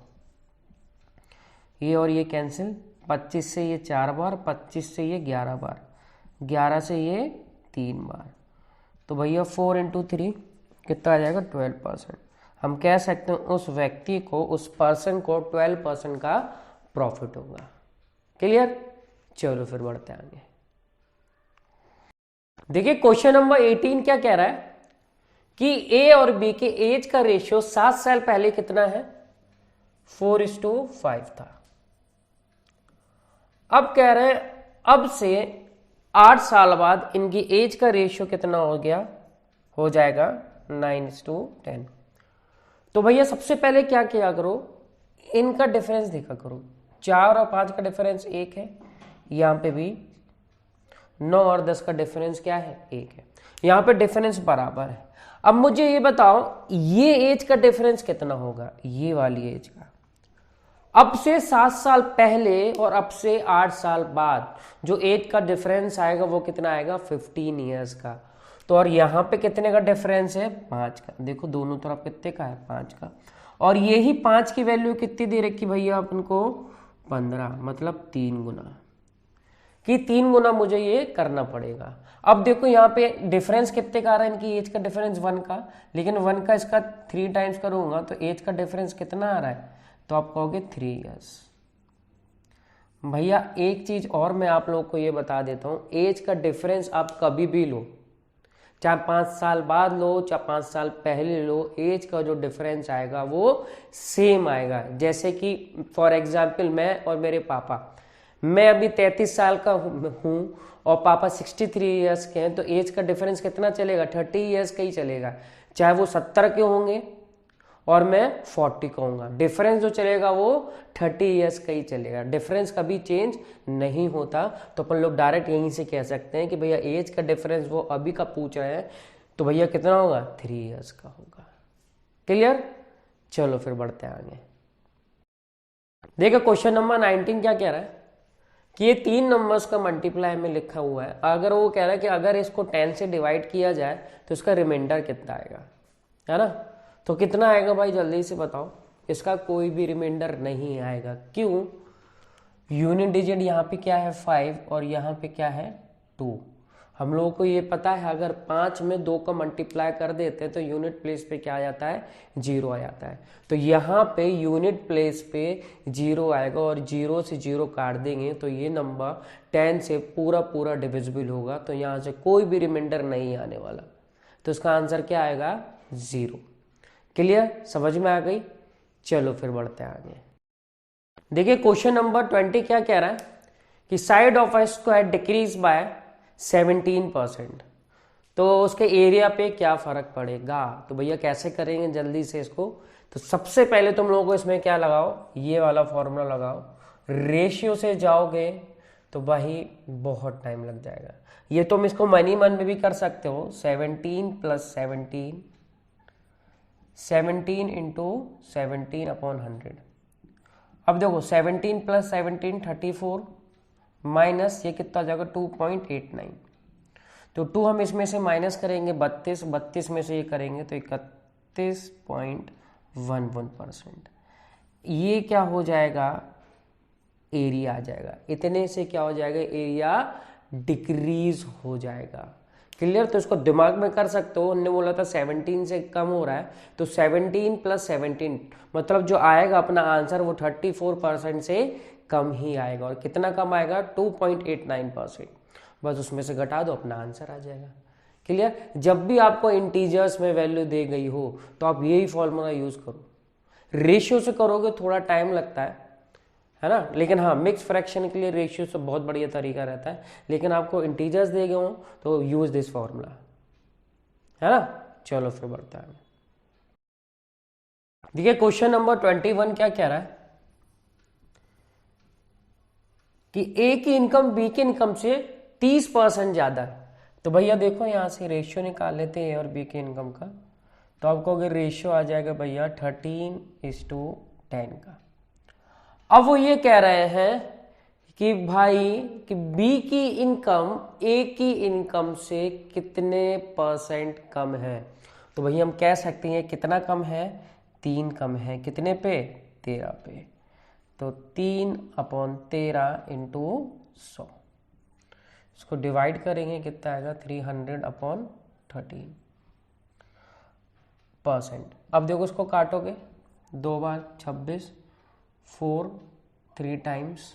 ये और ये कैंसिल, 25 से ये 4 बार, 25 से ये 11 बार, 11 से ये 3 बार, तो भैया 4 इंटू 3 कितना आ जाएगा 12%। हम कह सकते हैं उस व्यक्ति को, उस पर्सन को 12% का प्रॉफिट होगा। क्लियर, चलो फिर बढ़ते आगे। देखिए क्वेश्चन नंबर 18 क्या कह रहा है कि ए और बी के एज का रेशियो 7 साल पहले कितना है 4:5 था। अब कह रहे हैं अब से 8 साल बाद इनकी एज का रेशियो कितना हो गया, हो जाएगा 9:10। तो भैया सबसे पहले क्या किया करो, इनका डिफरेंस देखा करो, 4 और 5 का डिफरेंस 1 है, यहां पे भी 9 और 10 का डिफरेंस क्या है 1 है, यहां पे डिफरेंस बराबर है। अब मुझे ये बताओ ये एज का डिफरेंस कितना होगा, ये वाली एज का। अब से 7 साल पहले और अब से 8 साल बाद जो एज का डिफरेंस आएगा वो कितना आएगा 15 ईयर्स का। तो और यहां पे कितने का डिफरेंस है 5 का, देखो दोनों तरफ कितने का है 5 का, और यही 5 की वैल्यू कितनी दे रखी भैया अपन को 15, मतलब 3 गुना, कि 3 गुना मुझे ये करना पड़ेगा। अब देखो यहाँ पे डिफरेंस कितने का आ रहा है, इनकी एज का डिफरेंस 1 का, लेकिन 1 का इसका 3 टाइम्स करूंगा तो एज का डिफरेंस कितना आ रहा है, तो आप कहोगे 3 इयर्स। भैया एक चीज और मैं आप लोगों को ये बता देता हूँ, एज का डिफरेंस आप कभी भी लो, चाहे 5 साल बाद लो चाहे 5 साल पहले लो, एज का जो डिफरेंस आएगा वो सेम आएगा। जैसे कि फॉर एग्जाम्पल मैं और मेरे पापा, मैं अभी 33 साल का हूँ और पापा 63 ईयर्स के हैं, तो एज का डिफरेंस कितना चलेगा 30 ईयर्स का ही चलेगा, चाहे वो 70 के होंगे और मैं 40 कहूँगा, डिफरेंस जो चलेगा वो 30 ईयर्स का ही चलेगा, डिफरेंस कभी चेंज नहीं होता। तो अपन लोग डायरेक्ट यहीं से कह सकते हैं कि भैया एज का डिफरेंस वो अभी का पूछ रहे हैं तो भैया कितना होगा 3 ईयर्स का होगा। क्लियर, चलो फिर बढ़ते हैं आगे। देखो क्वेश्चन नंबर 19 क्या कह रहा है कि ये 3 नंबर्स का मल्टीप्लाई में लिखा हुआ है। अगर वो कह रहा है कि अगर इसको 10 से डिवाइड किया जाए तो इसका रिमाइंडर कितना आएगा, है ना। तो कितना आएगा भाई जल्दी से बताओ। इसका कोई भी रिमाइंडर नहीं आएगा। क्यों? यूनिट डिजिट यहाँ पे क्या है 5 और यहाँ पे क्या है 2। हम लोगों को ये पता है अगर 5 में 2 का मल्टीप्लाई कर देते हैं तो यूनिट प्लेस पे क्या आ जाता है 0 आ जाता है। तो यहाँ पे यूनिट प्लेस पे 0 आएगा और 0 से 0 काट देंगे तो ये नंबर 10 से पूरा पूरा डिविजिबल होगा। तो यहाँ से कोई भी रिमाइंडर नहीं आने वाला। तो इसका आंसर क्या आएगा 0। क्लियर, समझ में आ गई। चलो फिर बढ़ते हैं आगे। देखिए क्वेश्चन नंबर 20 क्या कह रहा है कि side of a square decrease by 17%, तो उसके एरिया पे क्या फर्क पड़ेगा। तो भैया कैसे करेंगे जल्दी से इसको। तो सबसे पहले तुम लोगों को इसमें क्या लगाओ, ये वाला फॉर्मूला लगाओ। रेशियो से जाओगे तो भाई बहुत टाइम लग जाएगा। ये तुम इसको मनी मन में भी कर सकते हो। 17 + 17 इंटू 17/100। अब देखो 17 + 17 34 माइनस ये कितना आ जाएगा 2.89। तो 2 हम इसमें से माइनस करेंगे 32 में से ये करेंगे तो 31.11%। ये क्या हो जाएगा एरिया आ जाएगा। इतने से क्या हो जाएगा एरिया डिक्रीज हो जाएगा। क्लियर। तो इसको दिमाग में कर सकते हो। हमने बोला था 17 से कम हो रहा है तो 17 + 17 मतलब जो आएगा अपना आंसर वो 34% से कम ही आएगा। और कितना कम आएगा 2.89%। बस उसमें से घटा दो अपना आंसर आ जाएगा। क्लियर। जब भी आपको इंटीजर्स में वैल्यू दे गई हो तो आप यही फॉर्मूला यूज करो। रेशियो से करोगे थोड़ा टाइम लगता है ना। लेकिन हाँ मिक्स फ्रैक्शन के लिए रेशियो से बहुत बढ़िया तरीका रहता है। लेकिन आपको इंटीजर्स दे गए हो तो यूज दिस फॉर्मूला, है ना। चलो फिर बढ़ता है। देखिए क्वेश्चन नंबर 21 क्या कह रहा है कि ए की इनकम बी की इनकम से 30% ज्यादा है। तो भैया देखो यहां से रेशियो निकाल लेते हैं ए और बी की इनकम का। तो आपको अगर रेशियो आ जाएगा भैया 13:10 का। अब वो ये कह रहे हैं कि भाई कि बी की इनकम ए की इनकम से कितने % कम है। तो भैया हम कह सकते हैं कितना कम है 3 कम है। कितने पे 13 पे। तो 3/13 इंटू 100। इसको डिवाइड करेंगे कितना आएगा 300/13%। अब देखो उसको काटोगे 2 बार 26 4 3 टाइम्स,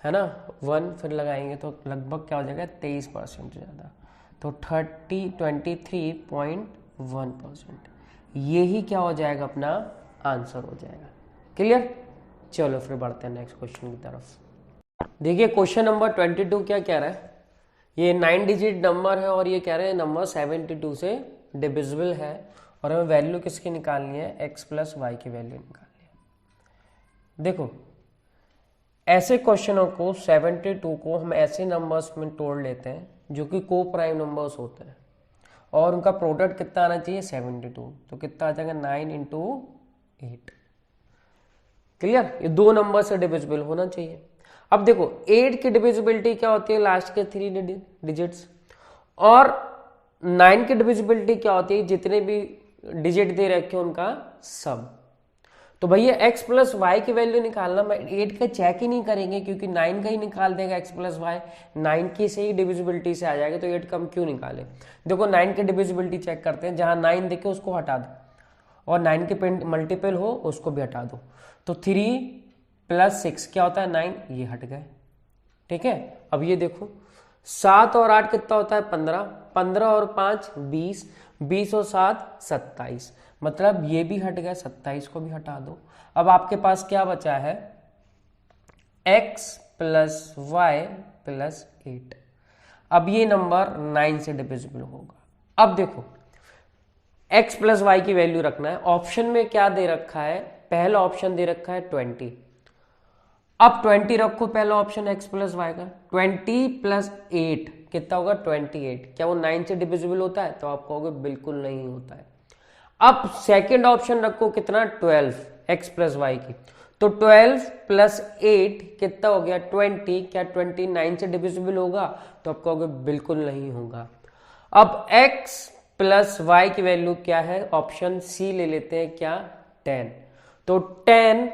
है ना 1 फिर लगाएंगे तो लगभग क्या हो जाएगा 23% से ज़्यादा। तो 23.1%। यही क्या हो जाएगा अपना आंसर हो जाएगा। क्लियर। चलो फिर बढ़ते हैं नेक्स्ट क्वेश्चन की तरफ। देखिए क्वेश्चन नंबर 22 क्या कह रहा है। ये 9 डिजिट नंबर है और ये कह रहे हैं नंबर 72 से डिविजिबल है और हमें वैल्यू किसकी निकालनी है x + y की वैल्यू निकालनी है। देखो ऐसे क्वेश्चनों को 72 को हम ऐसे नंबर्स में तोड़ लेते हैं जो कि को प्राइम नंबर्स होते हैं और उनका प्रोडक्ट कितना आना चाहिए 72। तो कितना आ जाएगा 9 × 8। क्लियर। ये 2 नंबर से डिविजिबल होना चाहिए। अब देखो 8 की डिविजिबिलिटी क्या होती है लास्ट के 3 डिजिट्स और 9 की डिविजिबिलिटी क्या होती है जितने भी डिजिट दे रखे हैं उनका सब। तो भैया x + y की वैल्यू निकालना, मैं 8 का चेक ही नहीं करेंगे क्योंकि 9 का ही निकाल देगा x + y। 9 की से ही डिविजिबिलिटी से आ जाएगा तो 8 का हम क्यों निकाले। देखो 9 की डिविजिबिलिटी चेक करते हैं। जहां 9 देखे उसको हटा दो और 9 के मल्टीपल हो उसको भी हटा दो। तो 3 + 6 क्या होता है 9, ये हट गए। ठीक है। अब ये देखो 7 और 8 कितना होता है 15, 15 और 5 20, 20 और 7 27, मतलब ये भी हट गया, 27 को भी हटा दो। अब आपके पास क्या बचा है x + y + 8। अब ये नंबर 9 से डिविजिबल होगा। अब देखो x + y की वैल्यू रखना है। ऑप्शन में क्या दे रखा है, पहला ऑप्शन दे रखा है 20। अब 20 रखो पहला ऑप्शन x + y का। 20 + 8 कितना होगा 28। क्या वो 9 से डिविजिबल होता है, तो आप कहोगे बिल्कुल नहीं होता है। अब सेकंड ऑप्शन रखो कितना 12 x + y की। तो 12 प्लस 8 कितना हो गया 20, क्या 29 से डिविजिबल होगा? तो आप कहोगे बिल्कुल नहीं होगा। अब x प्लस वाई की वैल्यू क्या है? ऑप्शन सी ले लेते हैं, क्या 10। तो 10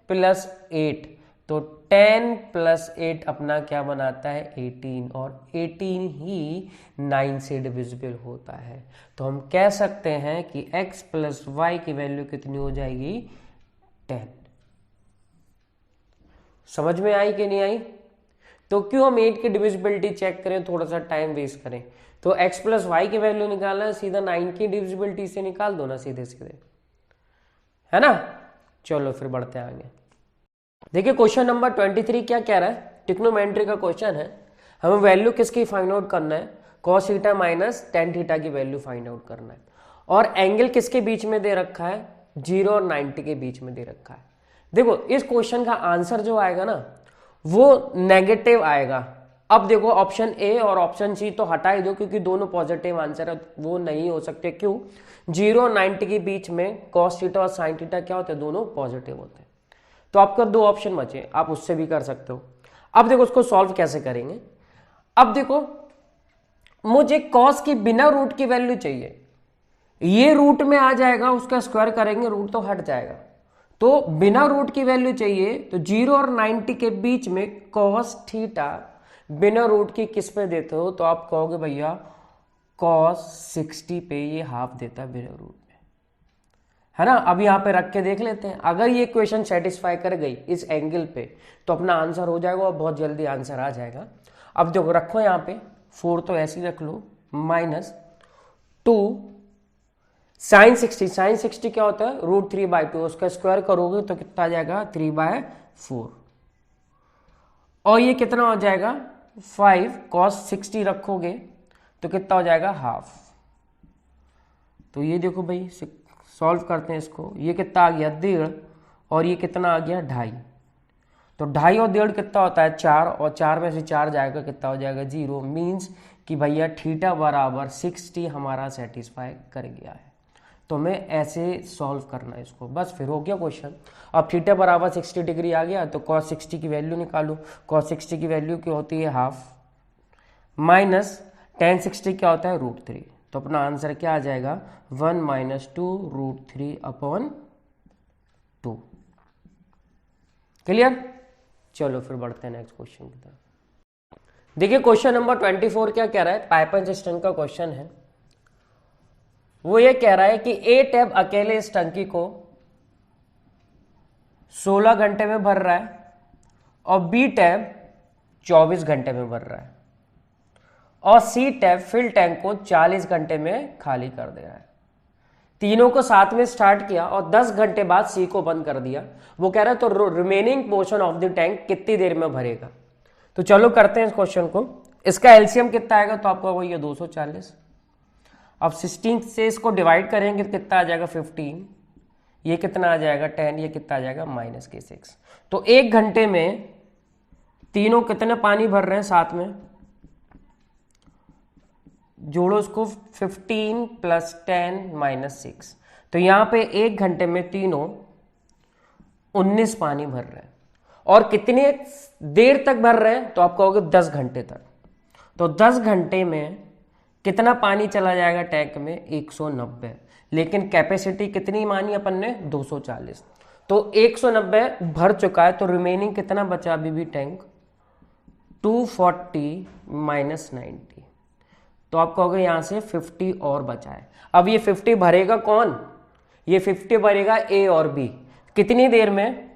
प्लस 8, तो 10 प्लस 8 अपना क्या बनाता है 18, और 18 ही 9 से डिविजिबल होता है। तो हम कह सकते हैं कि x प्लस वाई की वैल्यू कितनी हो जाएगी 10। समझ में आई कि नहीं आई? तो क्यों हम 8 की डिविजिबिलिटी चेक करें, थोड़ा सा टाइम वेस्ट करें? तो x प्लस वाई की वैल्यू निकालना है, सीधा 9 की डिविजिबिलिटी से निकाल दो ना सीधे सीधे, है ना। चलो फिर बढ़ते आगे। देखिए क्वेश्चन नंबर 23 क्या कह रहा है, ट्रिग्नोमेट्री का क्वेश्चन है। हमें वैल्यू किसकी फाइंड आउट करना है? cos theta minus tan theta की वैल्यू फाइंड आउट करना है। और एंगल किसके बीच में दे रखा है? 0 और 90 के बीच में दे रखा है। देखो इस क्वेश्चन का आंसर जो आएगा ना वो नेगेटिव आएगा। अब देखो ऑप्शन ए और ऑप्शन सी तो हटा ही दो क्योंकि दोनों पॉजिटिव आंसर है, वो नहीं हो सकते। क्यों? 0 और 90 के बीच में cos थीटा और sin थीटा क्या होते हैं? दोनों पॉजिटिव होते हैं। तो आपका दो ऑप्शन बचे, आप उससे भी कर सकते हो। अब देखो उसको सॉल्व कैसे करेंगे। अब देखो मुझे cos की बिना रूट की वैल्यू चाहिए, ये रूट में आ जाएगा, उसका स्क्वायर करेंगे रूट तो हट जाएगा। तो बिना रूट की वैल्यू चाहिए, तो 0 और 90 के बीच में cos थीटा बिना रूट की किस पे देते हो? तो आप कहोगे भैया cos 60 पे, ये हाफ देता है बिना रूट में, है ना। अब यहां पे रख के देख लेते हैं, अगर ये क्वेश्चन सेटिस्फाई कर गई इस एंगल पे तो अपना आंसर हो जाएगा और बहुत जल्दी आंसर आ जाएगा। अब देखो रखो यहाँ पे 4 तो ऐसे ही रख लो, माइनस 2 साइन 60, साइन 60 क्या होता है? √3/2, उसका स्क्वायर करोगे तो कितना आ जाएगा 3/4, और ये कितना हो जाएगा 5 cos 60 रखोगे तो कितना हो जाएगा हाफ। तो ये देखो भाई सॉल्व करते हैं इसको, ये कितना आ गया 1.5 और ये कितना आ गया 2.5। तो 2.5 और 1.5 कितना होता है 4, और 4 में से 4 जाएगा कितना हो जाएगा 0। मीन्स कि भैया थीटा बराबर 60 हमारा सेटिस्फाई कर गया है। तो हमें ऐसे सॉल्व करना है इसको, बस फिर हो गया क्वेश्चन। अब थीटा बराबर 60 डिग्री आ गया तो cos 60 की वैल्यू निकालो। cos 60 की वैल्यू क्या होती है हाफ, माइनस tan 60 क्या होता है √3। तो अपना आंसर क्या आ जाएगा 1 - 2√3/2। क्लियर? चलो फिर बढ़ते हैं नेक्स्ट क्वेश्चन की तरफ। देखिए क्वेश्चन नंबर 24 क्या कह रहा है, पाइप एंड सिस्टम का क्वेश्चन है। वो ये कह रहा है कि ए टैब अकेले इस टंकी को 16 घंटे में भर रहा है और बी टैब 24 घंटे में भर रहा है, और सी टैब फिल टैंक को 40 घंटे में खाली कर दे रहा है। तीनों को साथ में स्टार्ट किया और 10 घंटे बाद सी को बंद कर दिया। वो कह रहा है तो remaining portion of the tank कितनी देर में भरेगा। तो चलो करते हैं इस क्वेश्चन को। इसका एलसीएम कितना आएगा? तो आपका वही है 240। अब 16 से इसको डिवाइड करेंगे तो कितना आ जाएगा 15, ये कितना आ जाएगा 10, ये कितना आ जाएगा -6। तो 1 घंटे में तीनों कितने पानी भर रहे हैं साथ में, जोड़ो उसको 15 + 10 - 6। तो यहां पे 1 घंटे में तीनों 19 पानी भर रहे हैं। और कितनी देर तक भर रहे हैं? तो आप कहोगे 10 घंटे तक। तो 10 घंटे में कितना पानी चला जाएगा टैंक में 190, लेकिन कैपेसिटी कितनी मानी अपन ने 240। तो 190 भर चुका है, तो रिमेनिंग कितना बचा अभी भी टैंक 240 - 90। तो आप कहोगे यहां से 50 और बचा है। अब ये 50 भरेगा कौन? ये 50 भरेगा ए और बी। कितनी देर में?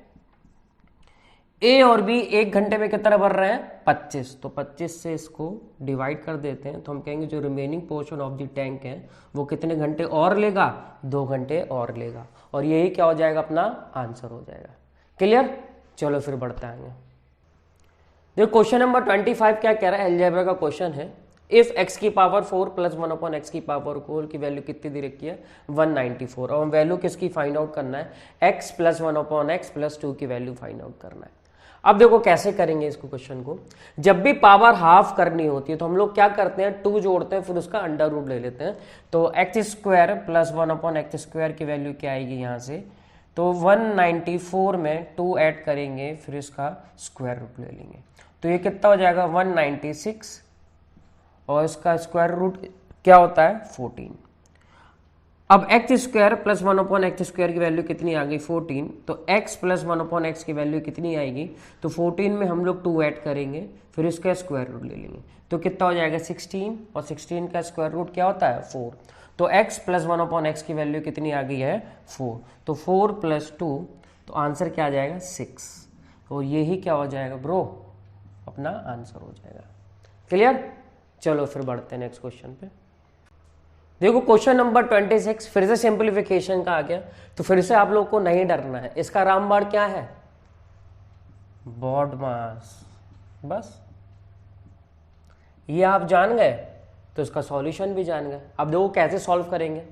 ए और बी 1 घंटे में कितना भर रहे हैं 25। तो 25 से इसको डिवाइड कर देते हैं तो हम कहेंगे जो remaining portion of the tank है वो कितने घंटे और लेगा 2 घंटे और लेगा, और यही क्या हो जाएगा अपना आंसर हो जाएगा। क्लियर? चलो फिर बढ़ते आएंगे। देखो क्वेश्चन नंबर 25 क्या कह रहा है, अलजेब्रा का क्वेश्चन है। इफ x की पावर 4 + 1/x की पावर 4 की वैल्यू कितनी दे रखी है 194, और वैल्यू किसकी फाइंड आउट करना है x + 1/x + 2 की वैल्यू फाइंड आउट करना है। अब देखो कैसे करेंगे इसको क्वेश्चन को। जब भी पावर हाफ करनी होती है तो हम लोग क्या करते हैं 2 जोड़ते हैं, फिर उसका अंडर रूट ले लेते हैं। तो x² + 1/x² की वैल्यू क्या आएगी यहाँ से तो 194 में 2 ऐड करेंगे, फिर इसका स्क्वायर रूट ले लेंगे, तो ये कितना हो जाएगा 196, और इसका स्क्वायर रूट क्या होता है 14। अब x square plus 1/x square की वैल्यू कितनी आ गई 14, तो x प्लस 1/x की वैल्यू कितनी आएगी, तो 14 में हम लोग 2 ऐड करेंगे, फिर इसका स्क्वायर रूट ले लेंगे, तो कितना हो जाएगा 16, और 16 का स्क्वायर रूट क्या होता है 4, तो x प्लस 1/x की वैल्यू कितनी आ गई है 4, तो 4 + 2, तो आंसर क्या आ जाएगा 6, तो यही क्या हो जाएगा ब्रो, अपना आंसर हो जाएगा। क्लियर? चलो फिर बढ़ते हैं नेक्स्ट क्वेश्चन पे। देखो क्वेश्चन नंबर 26 फिर से सिंप्लीफिकेशन का आ गया, तो फिर से आप लोग को नहीं डरना है। इसका रामबाण क्या है, BODMAS, बस ये आप जान गए तो इसका सॉल्यूशन भी जान गए। अब देखो कैसे सॉल्व करेंगे।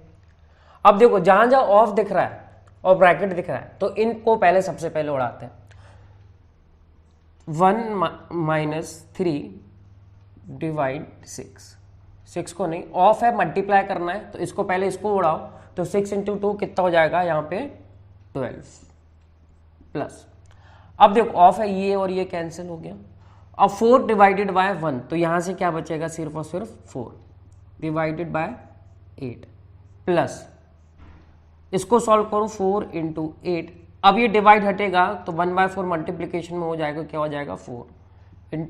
अब देखो जहां जहां ऑफ दिख रहा है और ब्रैकेट दिख रहा है, तो इनको पहले सबसे पहले उड़ाते हैं। 1 - 3 डिवाइड 6 को नहीं, ऑफ है मल्टीप्लाई करना है, तो इसको पहले इसको उड़ाओ, तो 6 × 2 कितना हो जाएगा यहाँ पे 12 प्लस। अब देखो ऑफ है, ये और ये कैंसिल हो गया। अब 4 डिवाइडेड बाय 1, तो यहां से क्या बचेगा सिर्फ और सिर्फ 4 डिवाइडेड बाय 8 प्लस, इसको सॉल्व करो 4 × 8। अब ये डिवाइड हटेगा तो 1/4 मल्टीप्लीकेशन में हो जाएगा, क्या हो जाएगा 4 ×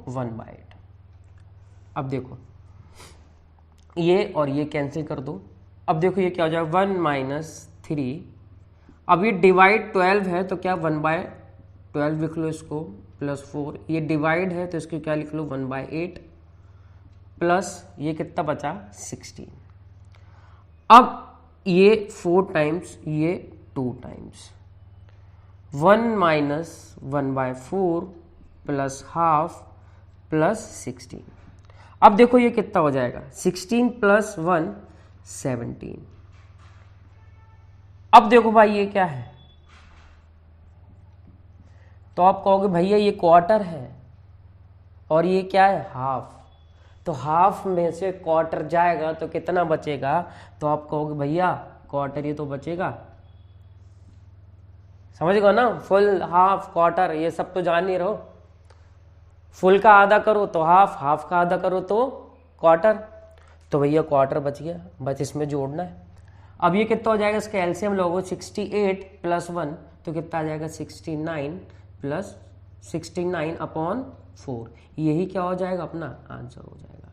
1/8। अब देखो ये और ये कैंसिल कर दो। अब देखो ये क्या हो जाएगा 1 - 3। अब ये डिवाइड 12 है तो क्या 1/12 लिख लो इसको, प्लस 4, ये डिवाइड है तो इसको क्या लिख लो 1/8 प्लस ये कितना बचा 16। अब ये 4 टाइम्स, ये 2 टाइम्स, 1 - 1/4 प्लस हाफ प्लस 16। अब देखो ये कितना हो जाएगा 16 + 1 17। अब देखो भाई ये क्या है, तो आप कहोगे भैया ये क्वार्टर है और ये क्या है हाफ, तो हाफ में से क्वार्टर जाएगा तो कितना बचेगा, तो आप कहोगे भैया क्वार्टर ये तो बचेगा, समझ गए ना, फुल हाफ क्वार्टर ये सब तो जान ही रहो। फुल का आधा करो तो हाफ, हाफ का आधा करो तो क्वार्टर, तो भैया क्वार्टर बच गया, बस इसमें जोड़ना है। अब ये कितना हो जाएगा, इसका एलसीएम लोगो 68 + 1, तो कितना आ जाएगा 69 + 69/4, यही क्या हो जाएगा अपना आंसर हो जाएगा,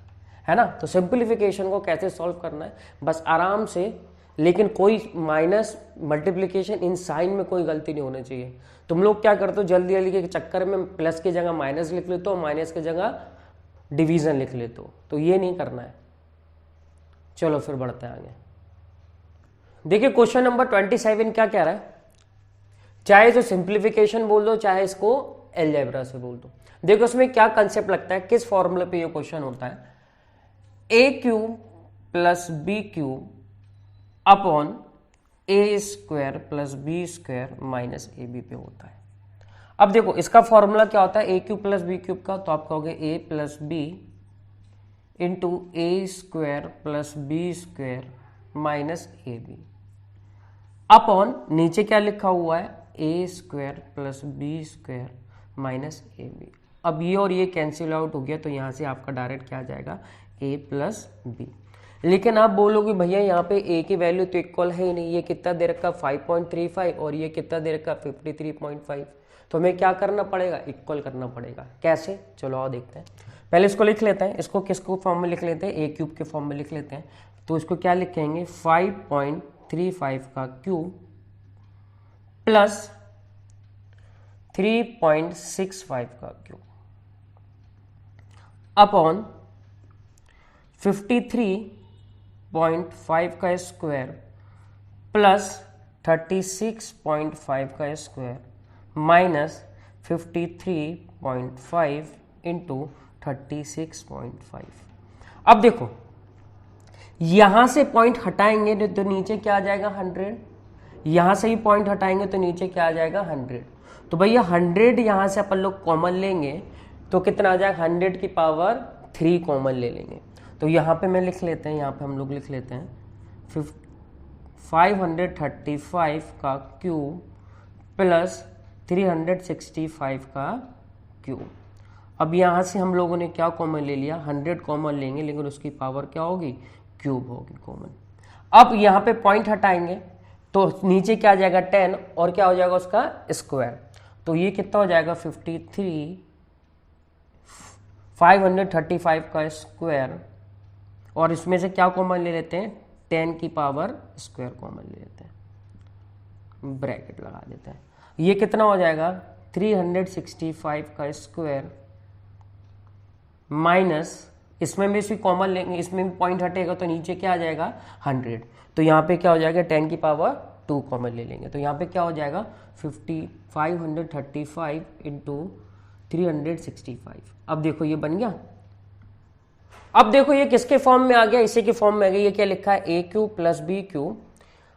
है ना। तो सिंप्लीफिकेशन को कैसे सॉल्व करना है बस आराम से, लेकिन कोई माइनस मल्टीप्लिकेशन इन साइन में कोई गलती नहीं होनी चाहिए। तुम लोग क्या करते हो जल्दी जल्दी के चक्कर में प्लस की जगह माइनस लिख लेते हो, माइनस की जगह डिवीजन लिख लेते हो, तो ये नहीं करना है। चलो फिर बढ़ते हैं आगे। देखिए क्वेश्चन नंबर 27 क्या कह रहा है, चाहे जो सिंप्लीफिकेशन बोल दो चाहे इसको अलजेब्रा से बोल दो। देखो इसमें क्या कंसेप्ट लगता है, किस फॉर्मूले पे ये क्वेश्चन होता है, a³ + b³ upon a² + b² - ab पे होता है। अब देखो इसका फॉर्मूला क्या होता है a³ + b³ का, तो आप कहोगे a + b × a² + b² - ab upon नीचे क्या लिखा हुआ है a² + b² - ab। अब ये और ये कैंसिल आउट हो गया, तो यहाँ से आपका डायरेक्ट क्या आ जाएगा a + b। लेकिन आप बोलोगे भैया यहाँ पे a की वैल्यू तो इक्वल है ही नहीं, ये कितना दे रखा 5.35 और ये कितना दे रखा 53.5, तो हमें क्या करना पड़ेगा इक्वल करना पड़ेगा। कैसे, चलो आओ देखते हैं। पहले इसको लिख लेते हैं, इसको किसको फॉर्म में लिख लेते हैं a³ के फॉर्म में लिख लेते हैं, तो इसको क्या लिखेंगे 5.35 का क्यूब प्लस 3.65 का क्यूब अपॉन 53.5 का स्क्वायर प्लस 36.5 का स्क्वायर माइनस 53.5 × 36.5। अब देखो यहां से पॉइंट हटाएंगे तो नीचे क्या आ जाएगा 100, यहां से ही पॉइंट हटाएंगे तो नीचे क्या आ जाएगा 100। तो भैया 100 यहां से अपन लोग कॉमन लेंगे तो कितना आ जाएगा 100 की पावर 3 कॉमन ले लेंगे, तो यहाँ पे मैं लिख लेते हैं, यहाँ पे हम लोग लिख लेते हैं 535 का क्यूब प्लस 365 का क्यूब। अब यहाँ से हम लोगों ने क्या कॉमन ले लिया, 100 कॉमन लेंगे, लेकिन उसकी पावर क्या होगी, क्यूब होगी कॉमन। अब यहाँ पे पॉइंट हटाएंगे तो नीचे क्या आ जाएगा 10 और क्या हो जाएगा उसका स्क्वायर, तो ये कितना हो जाएगा 53, 535 का स्क्वायर, और इसमें से क्या कॉमन ले लेते हैं, 10 की पावर स्क्वायर कॉमन ले लेते हैं, ब्रैकेट लगा देते हैं। ये कितना हो जाएगा 365 का स्क्वायर माइनस, इसमें भी कॉमन लेंगे, इसमें भी पॉइंट हटेगा तो नीचे क्या आ जाएगा 100, तो यहाँ पे क्या हो जाएगा 10 की पावर 2 कॉमन ले लेंगे, तो यहाँ पे क्या हो जाएगा 535 इंटू 365। अब देखो ये बन गया। अब देखो ये किसके फॉर्म में आ गया, इसी के फॉर्म में आ गया। ये क्या लिखा है, a cube plus b cube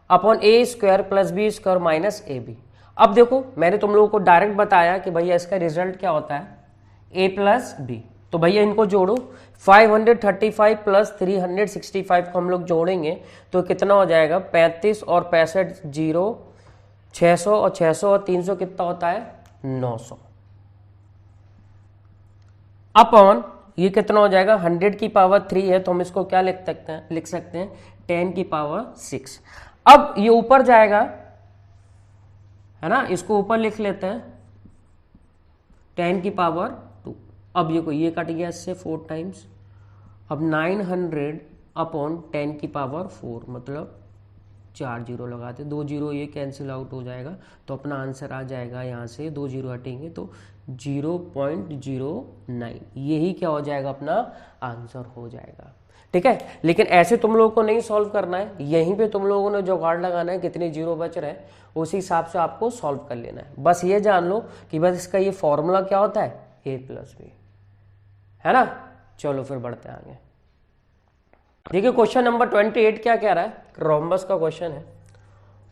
upon a square plus B square minus a B. अब देखो मैंने तुम लोगों को डायरेक्ट बताया कि भैया इसका रिजल्ट क्या होता है, ए प्लस बी, तो भैया इनको जोड़ो, 535 प्लस 365 को हम लोग जोड़ेंगे तो कितना हो जाएगा 35 और 65 जीरो, 600 और 600 और 300 कितना होता है 900 अपॉन ये कितना हो जाएगा 100 की पावर 3 है तो हम इसको क्या लिख सकते हैं 10 की पावर 6। अब ये ऊपर जाएगा है ना, इसको ऊपर लिख लेते हैं 10 की पावर 2। अब ये कट गया इससे 4 टाइम्स, अब 900 अपॉन 10 की पावर 4, मतलब 4 जीरो लगाते, 2 जीरो ये कैंसिल आउट हो जाएगा तो अपना आंसर आ जाएगा, यहाँ से 2 जीरो हटेंगे तो 0.09, यही क्या हो जाएगा अपना आंसर हो जाएगा। ठीक है, लेकिन ऐसे तुम लोगों को नहीं सॉल्व करना है, यहीं पे तुम लोगों ने जुगाड़ लगाना है, कितने जीरो बच रहे हैं उसी हिसाब से आपको सॉल्व कर लेना है। बस ये जान लो कि बस इसका ये फॉर्मूला क्या होता है a प्लस बी, है ना। चलो फिर बढ़ते हैं आगे। देखिए क्वेश्चन नंबर 28 क्या कह रहा है, रोम्बस का क्वेश्चन है।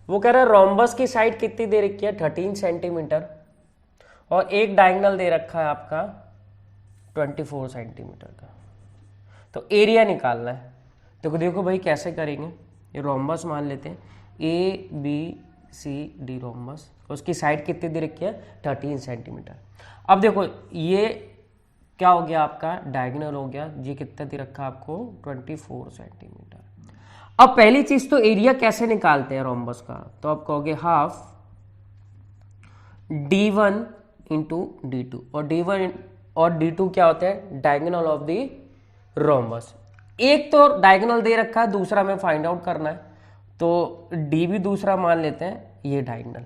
वो कह रहा है रोम्बस की साइड कितनी दे रखी है 13 सेंटीमीटर और एक डायगोनल दे रखा है आपका 24 सेंटीमीटर का, तो एरिया निकालना है। तो देखो भाई कैसे करेंगे, ये रोम्बस मान लेते हैं ABCD रोम्बस, उसकी साइड कितनी दे रखी है 13 सेंटीमीटर। अब देखो ये क्या हो गया आपका डायगोनल हो गया, ये कितना दे रखा है आपको 24 सेंटीमीटर। अब पहली चीज तो एरिया कैसे निकालते हैं रोम्बस का, तो आप कहोगे हाफ D1 इंटू D2, और D1 और D2 क्या होते हैं डायगोनल ऑफ द रोम्बस। एक तो डायगोनल दे रखा है, दूसरा में फाइंड आउट करना है, तो D भी दूसरा मान लेते हैं ये डायगोनल।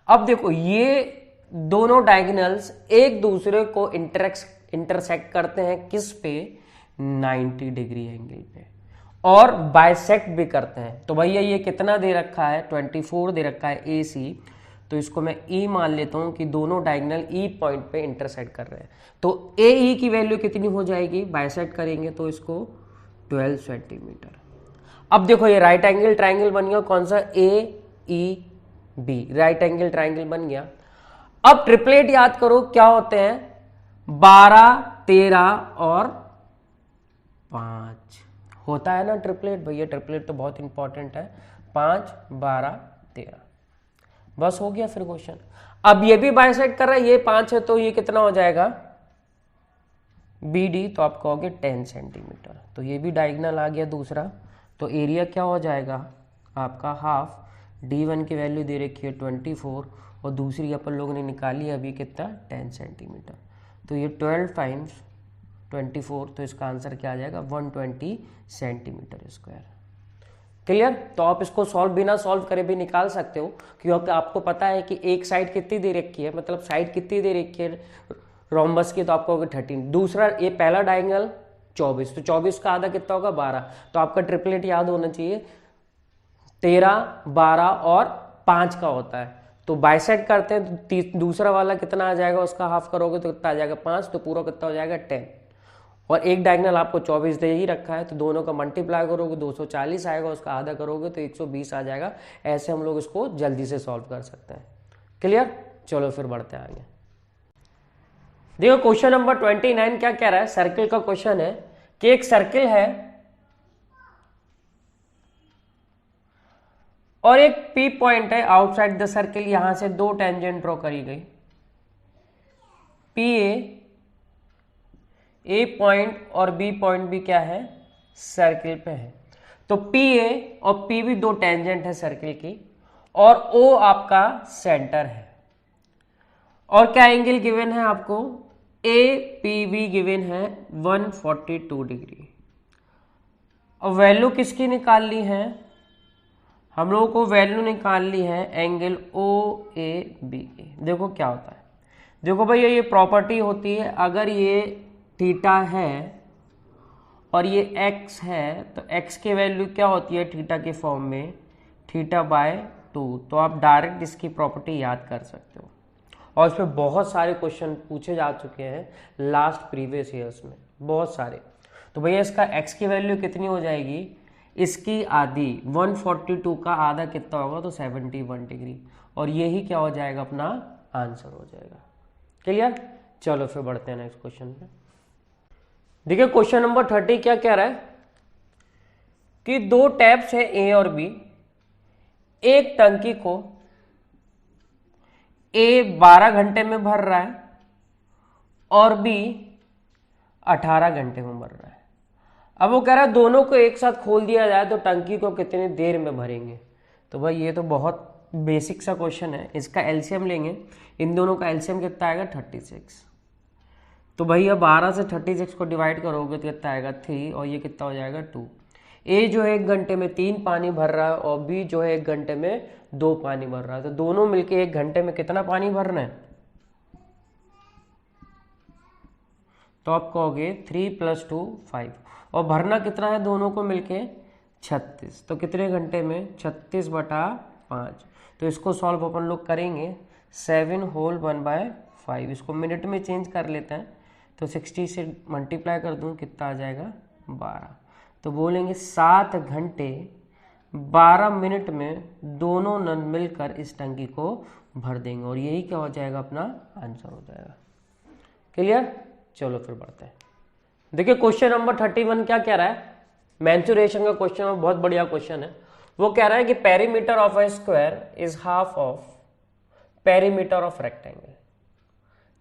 अब देखो ये दोनों डायगोनल्स एक दूसरे को इंटरसेक्ट करते हैं किस पे 90 डिग्री एंगल पे, और बाइसेक्ट भी करते हैं। तो भैया ये कितना दे रखा है 24 दे रखा है AC, तो इसको मैं E मान लेता हूं कि दोनों डायगोनल E पॉइंट पे इंटरसेक्ट कर रहे हैं, तो AE की वैल्यू कितनी हो जाएगी, बाइसेक्ट करेंगे तो इसको 12 सेंटीमीटर। अब देखो ये राइट एंगल ट्राइंगल बन गया, कौन सा AEB, राइट एंगल ट्राइंगल बन गया। अब ट्रिपलेट याद करो क्या होते हैं 12, 13 और 5 होता है ना ट्रिपलेट, भैया ट्रिपलेट तो बहुत इंपॉर्टेंट है, 5, 12, 13, बस हो गया फिर क्वेश्चन। अब ये भी बाइसेक्ट कर रहा है, ये 5 है तो ये कितना हो जाएगा BD, तो आप कहोगे 10 सेंटीमीटर, तो ये भी डायगोनल आ गया दूसरा, तो एरिया क्या हो जाएगा आपका हाफ, D1 की वैल्यू दे रखी है 24 और दूसरी अपन लोगों ने निकाली अभी कितना 10 सेंटीमीटर, तो ये 12 टाइम्स 24, तो इसका आंसर क्या आ जाएगा 120 सेंटीमीटर स्क्वायर। क्लियर, तो आप इसको सॉल्व बिना सॉल्व करे भी निकाल सकते हो, क्योंकि आपको पता है कि एक साइड कितनी दे रखी है, मतलब साइड कितनी दे रखी है रोम्बस की, तो आपको होगा 13, दूसरा ये पहला डायगोनल 24, तो 24 का आधा कितना होगा 12, तो आपका ट्रिपलेट याद होना चाहिए 13, 12 और 5 का होता है, तो बाइसेक्ट करते हैं तो दूसरा वाला कितना आ जाएगा, उसका हाफ करोगे तो कितना आ जाएगा 5, तो पूरा कितना हो जाएगा 10, और एक डायगोनल आपको 24 दे ही रखा है, तो दोनों का मल्टीप्लाई करोगे 240 आएगा, उसका आधा करोगे तो 120 आ जाएगा। ऐसे हम लोग इसको जल्दी से सॉल्व कर सकते हैं। क्लियर, चलो फिर बढ़ते हैं आगे। देखो क्वेश्चन नंबर 29 क्या कह रहा है, सर्किल का क्वेश्चन है कि एक सर्किल है और एक P पॉइंट है आउटसाइड द सर्किल, यहां से दो टेंजेंट ड्रॉ करी गई, ए पॉइंट और बी पॉइंट भी क्या है, सर्किल पे है। तो PA और P भी दो टेंजेंट है सर्किल की, और O आपका सेंटर है। और क्या एंगल गिवन है आपको, APB गिवन है 142 डिग्री। और वैल्यू किसकी निकाल ली है, हम लोगों को वैल्यू निकाल ली है एंगल OAB की। देखो क्या होता है, देखो भैया ये प्रॉपर्टी होती है, अगर ये थीटा है और ये x है, तो x की वैल्यू क्या होती है थीटा के फॉर्म में, थीटा बाय 2। तो आप डायरेक्ट इसकी प्रॉपर्टी याद कर सकते हो, और इस पर बहुत सारे क्वेश्चन पूछे जा चुके हैं लास्ट प्रीवियस ईयर्स में, बहुत सारे। तो भैया इसका x की वैल्यू कितनी हो जाएगी, इसकी आधी 142 का आधा कितना होगा, तो 71 डिग्री, और यही क्या हो जाएगा, अपना आंसर हो जाएगा। क्लियर। चलो फिर बढ़ते हैं नेक्स्ट क्वेश्चन पे। देखिए क्वेश्चन नंबर 30 क्या कह रहा है कि दो टैप्स है A और B, एक टंकी को A 12 घंटे में भर रहा है और B 18 घंटे में भर रहा है। अब वो कह रहा है दोनों को एक साथ खोल दिया जाए तो टंकी को कितनी देर में भरेंगे। तो भाई ये तो बहुत बेसिक सा क्वेश्चन है, इसका एलसीएम लेंगे, इन दोनों का एलसीएम कितना आएगा 36। तो भैया 12 से 36 को डिवाइड करोगे तो कितना आएगा 3, और ये कितना हो जाएगा 2। ए जो है 1 घंटे में 3 पानी भर रहा है और बी जो है 1 घंटे में 2 पानी भर रहा है, तो दोनों मिलके 1 घंटे में कितना पानी भरना है, तो आप कहोगे 3 + 2 5, और भरना कितना है दोनों को मिलके 36। तो कितने घंटे में 36/5। तो इसको सॉल्व अपन लोग करेंगे 7 होल 1/5, इसको मिनट में चेंज कर लेते हैं, तो 60 से मल्टीप्लाई कर दूं कितना आ जाएगा 12। तो बोलेंगे 7 घंटे 12 मिनट में दोनों नल मिलकर इस टंकी को भर देंगे, और यही क्या हो जाएगा, अपना आंसर हो जाएगा। क्लियर। चलो फिर बढ़ते हैं। देखिए क्वेश्चन नंबर 31 क्या कह रहा है, मेंसुरेशन का क्वेश्चन है, बहुत बढ़िया क्वेश्चन है। वो कह रहा है कि perimeter of A square is half of perimeter of rectangle.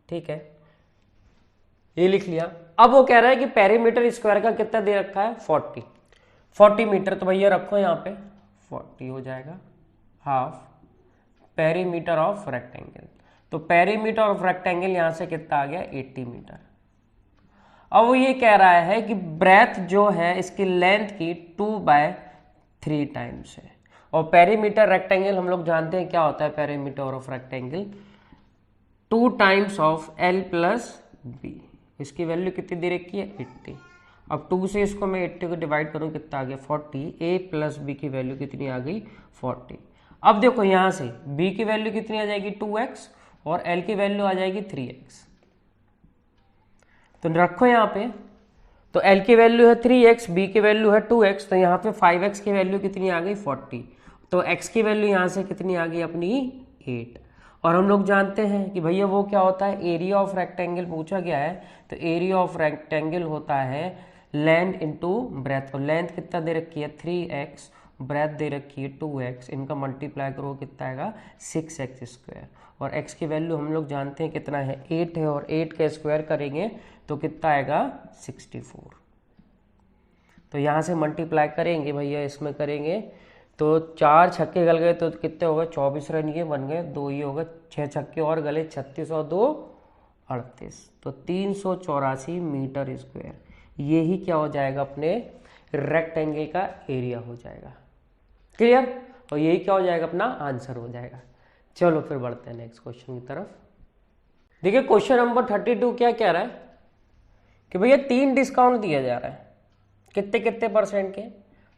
ठीक है, ये लिख लिया। अब वो कह रहा है कि पेरीमीटर स्क्वायर का कितना दे रखा है 40 मीटर, तो भैया रखो यहाँ पे 40 हो जाएगा हाफ पेरीमीटर ऑफ रेक्टेंगल। तो पेरीमीटर ऑफ रेक्टेंगल यहां से कितना आ गया 80 मीटर। अब वो ये कह रहा है कि ब्रेथ जो है इसकी लेंथ की 2/3 टाइम्स है, और पेरीमीटर रेक्टेंगल हम लोग जानते हैं क्या होता है, perimeter of rectangle 2 times of L + B। इसकी वैल्यू कितनी दे रखी है 80। अब 2 से इसको मैं 80 को डिवाइड करूं कितना आ गया 40, A + B की वैल्यू कितनी आ गई 40। अब देखो यहां से B की वैल्यू कितनी आ जाएगी 2x, और L की वैल्यू आ जाएगी 3x। तो रखो यहाँ पे, तो L की वैल्यू है 3x, B की वैल्यू है 2x, तो यहाँ पे 5x की वैल्यू कितनी आ गई 40, तो x की वैल्यू यहाँ से कितनी आ गई अपनी 8। और हम लोग जानते हैं कि भैया वो क्या होता है, एरिया ऑफ रेक्टेंगल पूछा गया है, तो एरिया ऑफ रेक्टेंगल होता है लेंथ इंटू ब्रेथ। और लेंथ कितना दे रखी है 3x, ब्रेथ दे रखी है 2x, इनका मल्टीप्लाई करो कितना आएगा 6x²। और x की वैल्यू हम लोग जानते हैं कितना है 8 है, और 8 का स्क्वायर करेंगे तो कितना आएगा 64। तो यहाँ से मल्टीप्लाई करेंगे भैया, इसमें करेंगे तो 4 छक्के गल गए तो कितने हो गए 24 रन ये बन गए, 2 ये हो गए, 6 छक्के और गले 36 और 2 38, तो 384 मीटर स्क्वायर। यही क्या हो जाएगा अपने रेक्टेंगल का एरिया हो जाएगा। क्लियर। और यही क्या हो जाएगा अपना आंसर हो जाएगा। चलो फिर बढ़ते हैं नेक्स्ट क्वेश्चन की तरफ। देखिए क्वेश्चन नंबर 32 क्या कह रहा है कि भैया 3 डिस्काउंट दिया जा रहा है, कितने कितने परसेंट के,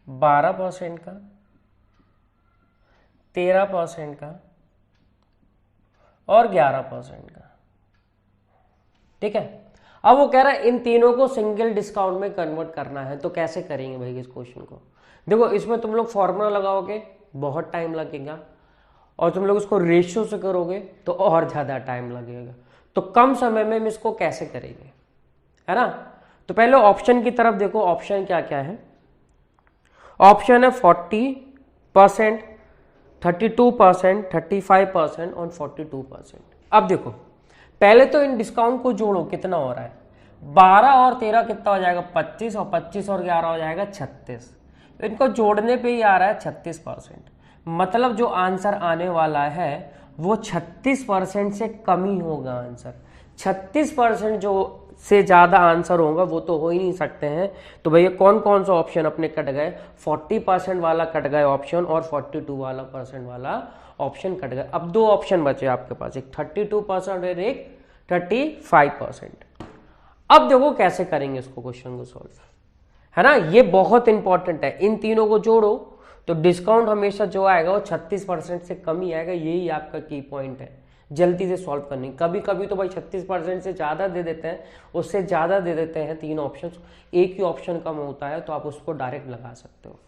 12% का, 13% का और 11% का। ठीक है। अब वो कह रहा है इन तीनों को सिंगल डिस्काउंट में कन्वर्ट करना है, तो कैसे करेंगे भाई इस क्वेश्चन को। देखो इसमें तुम लोग फॉर्मूला लगाओगे बहुत टाइम लगेगा, और तुम लोग इसको रेशियो से करोगे तो और ज्यादा टाइम लगेगा। तो कम समय में हम इसको कैसे करेंगे, है ना। तो पहले ऑप्शन की तरफ देखो, ऑप्शन क्या क्या है। ऑप्शन है 40%, 32%, 35% और 42%। अब देखो पहले तो इन डिस्काउंट को जोड़ो, कितना हो रहा है 12 और 13 कितना हो जाएगा 25, और 25 और 11 हो जाएगा 36। इनको जोड़ने पे ही आ रहा है 36%। मतलब जो आंसर आने वाला है वो 36% से कम ही होगा आंसर। 36% जो से ज़्यादा आंसर होगा वो तो हो ही नहीं सकते हैं। तो भैया कौन कौन सा ऑप्शन अपने कट गए, 40% वाला कट गए ऑप्शन, और 42% वाला ऑप्शन कट गए। अब दो ऑप्शन बचे आपके पास, एक 32% और एक 35%। अब देखो कैसे करेंगे इसको, क्वेश्चन को सॉल्व, है ना। ये बहुत इंपॉर्टेंट है, इन तीनों को जोड़ो तो डिस्काउंट हमेशा जो आएगा वो 36% से कम ही आएगा। यही आपका की पॉइंट है जल्दी से सॉल्व करनी। कभी कभी तो भाई 36% से ज़्यादा दे देते हैं, उससे ज़्यादा दे देते हैं, तीन ऑप्शन, एक ही ऑप्शन कम होता है तो आप उसको डायरेक्ट लगा सकते हो,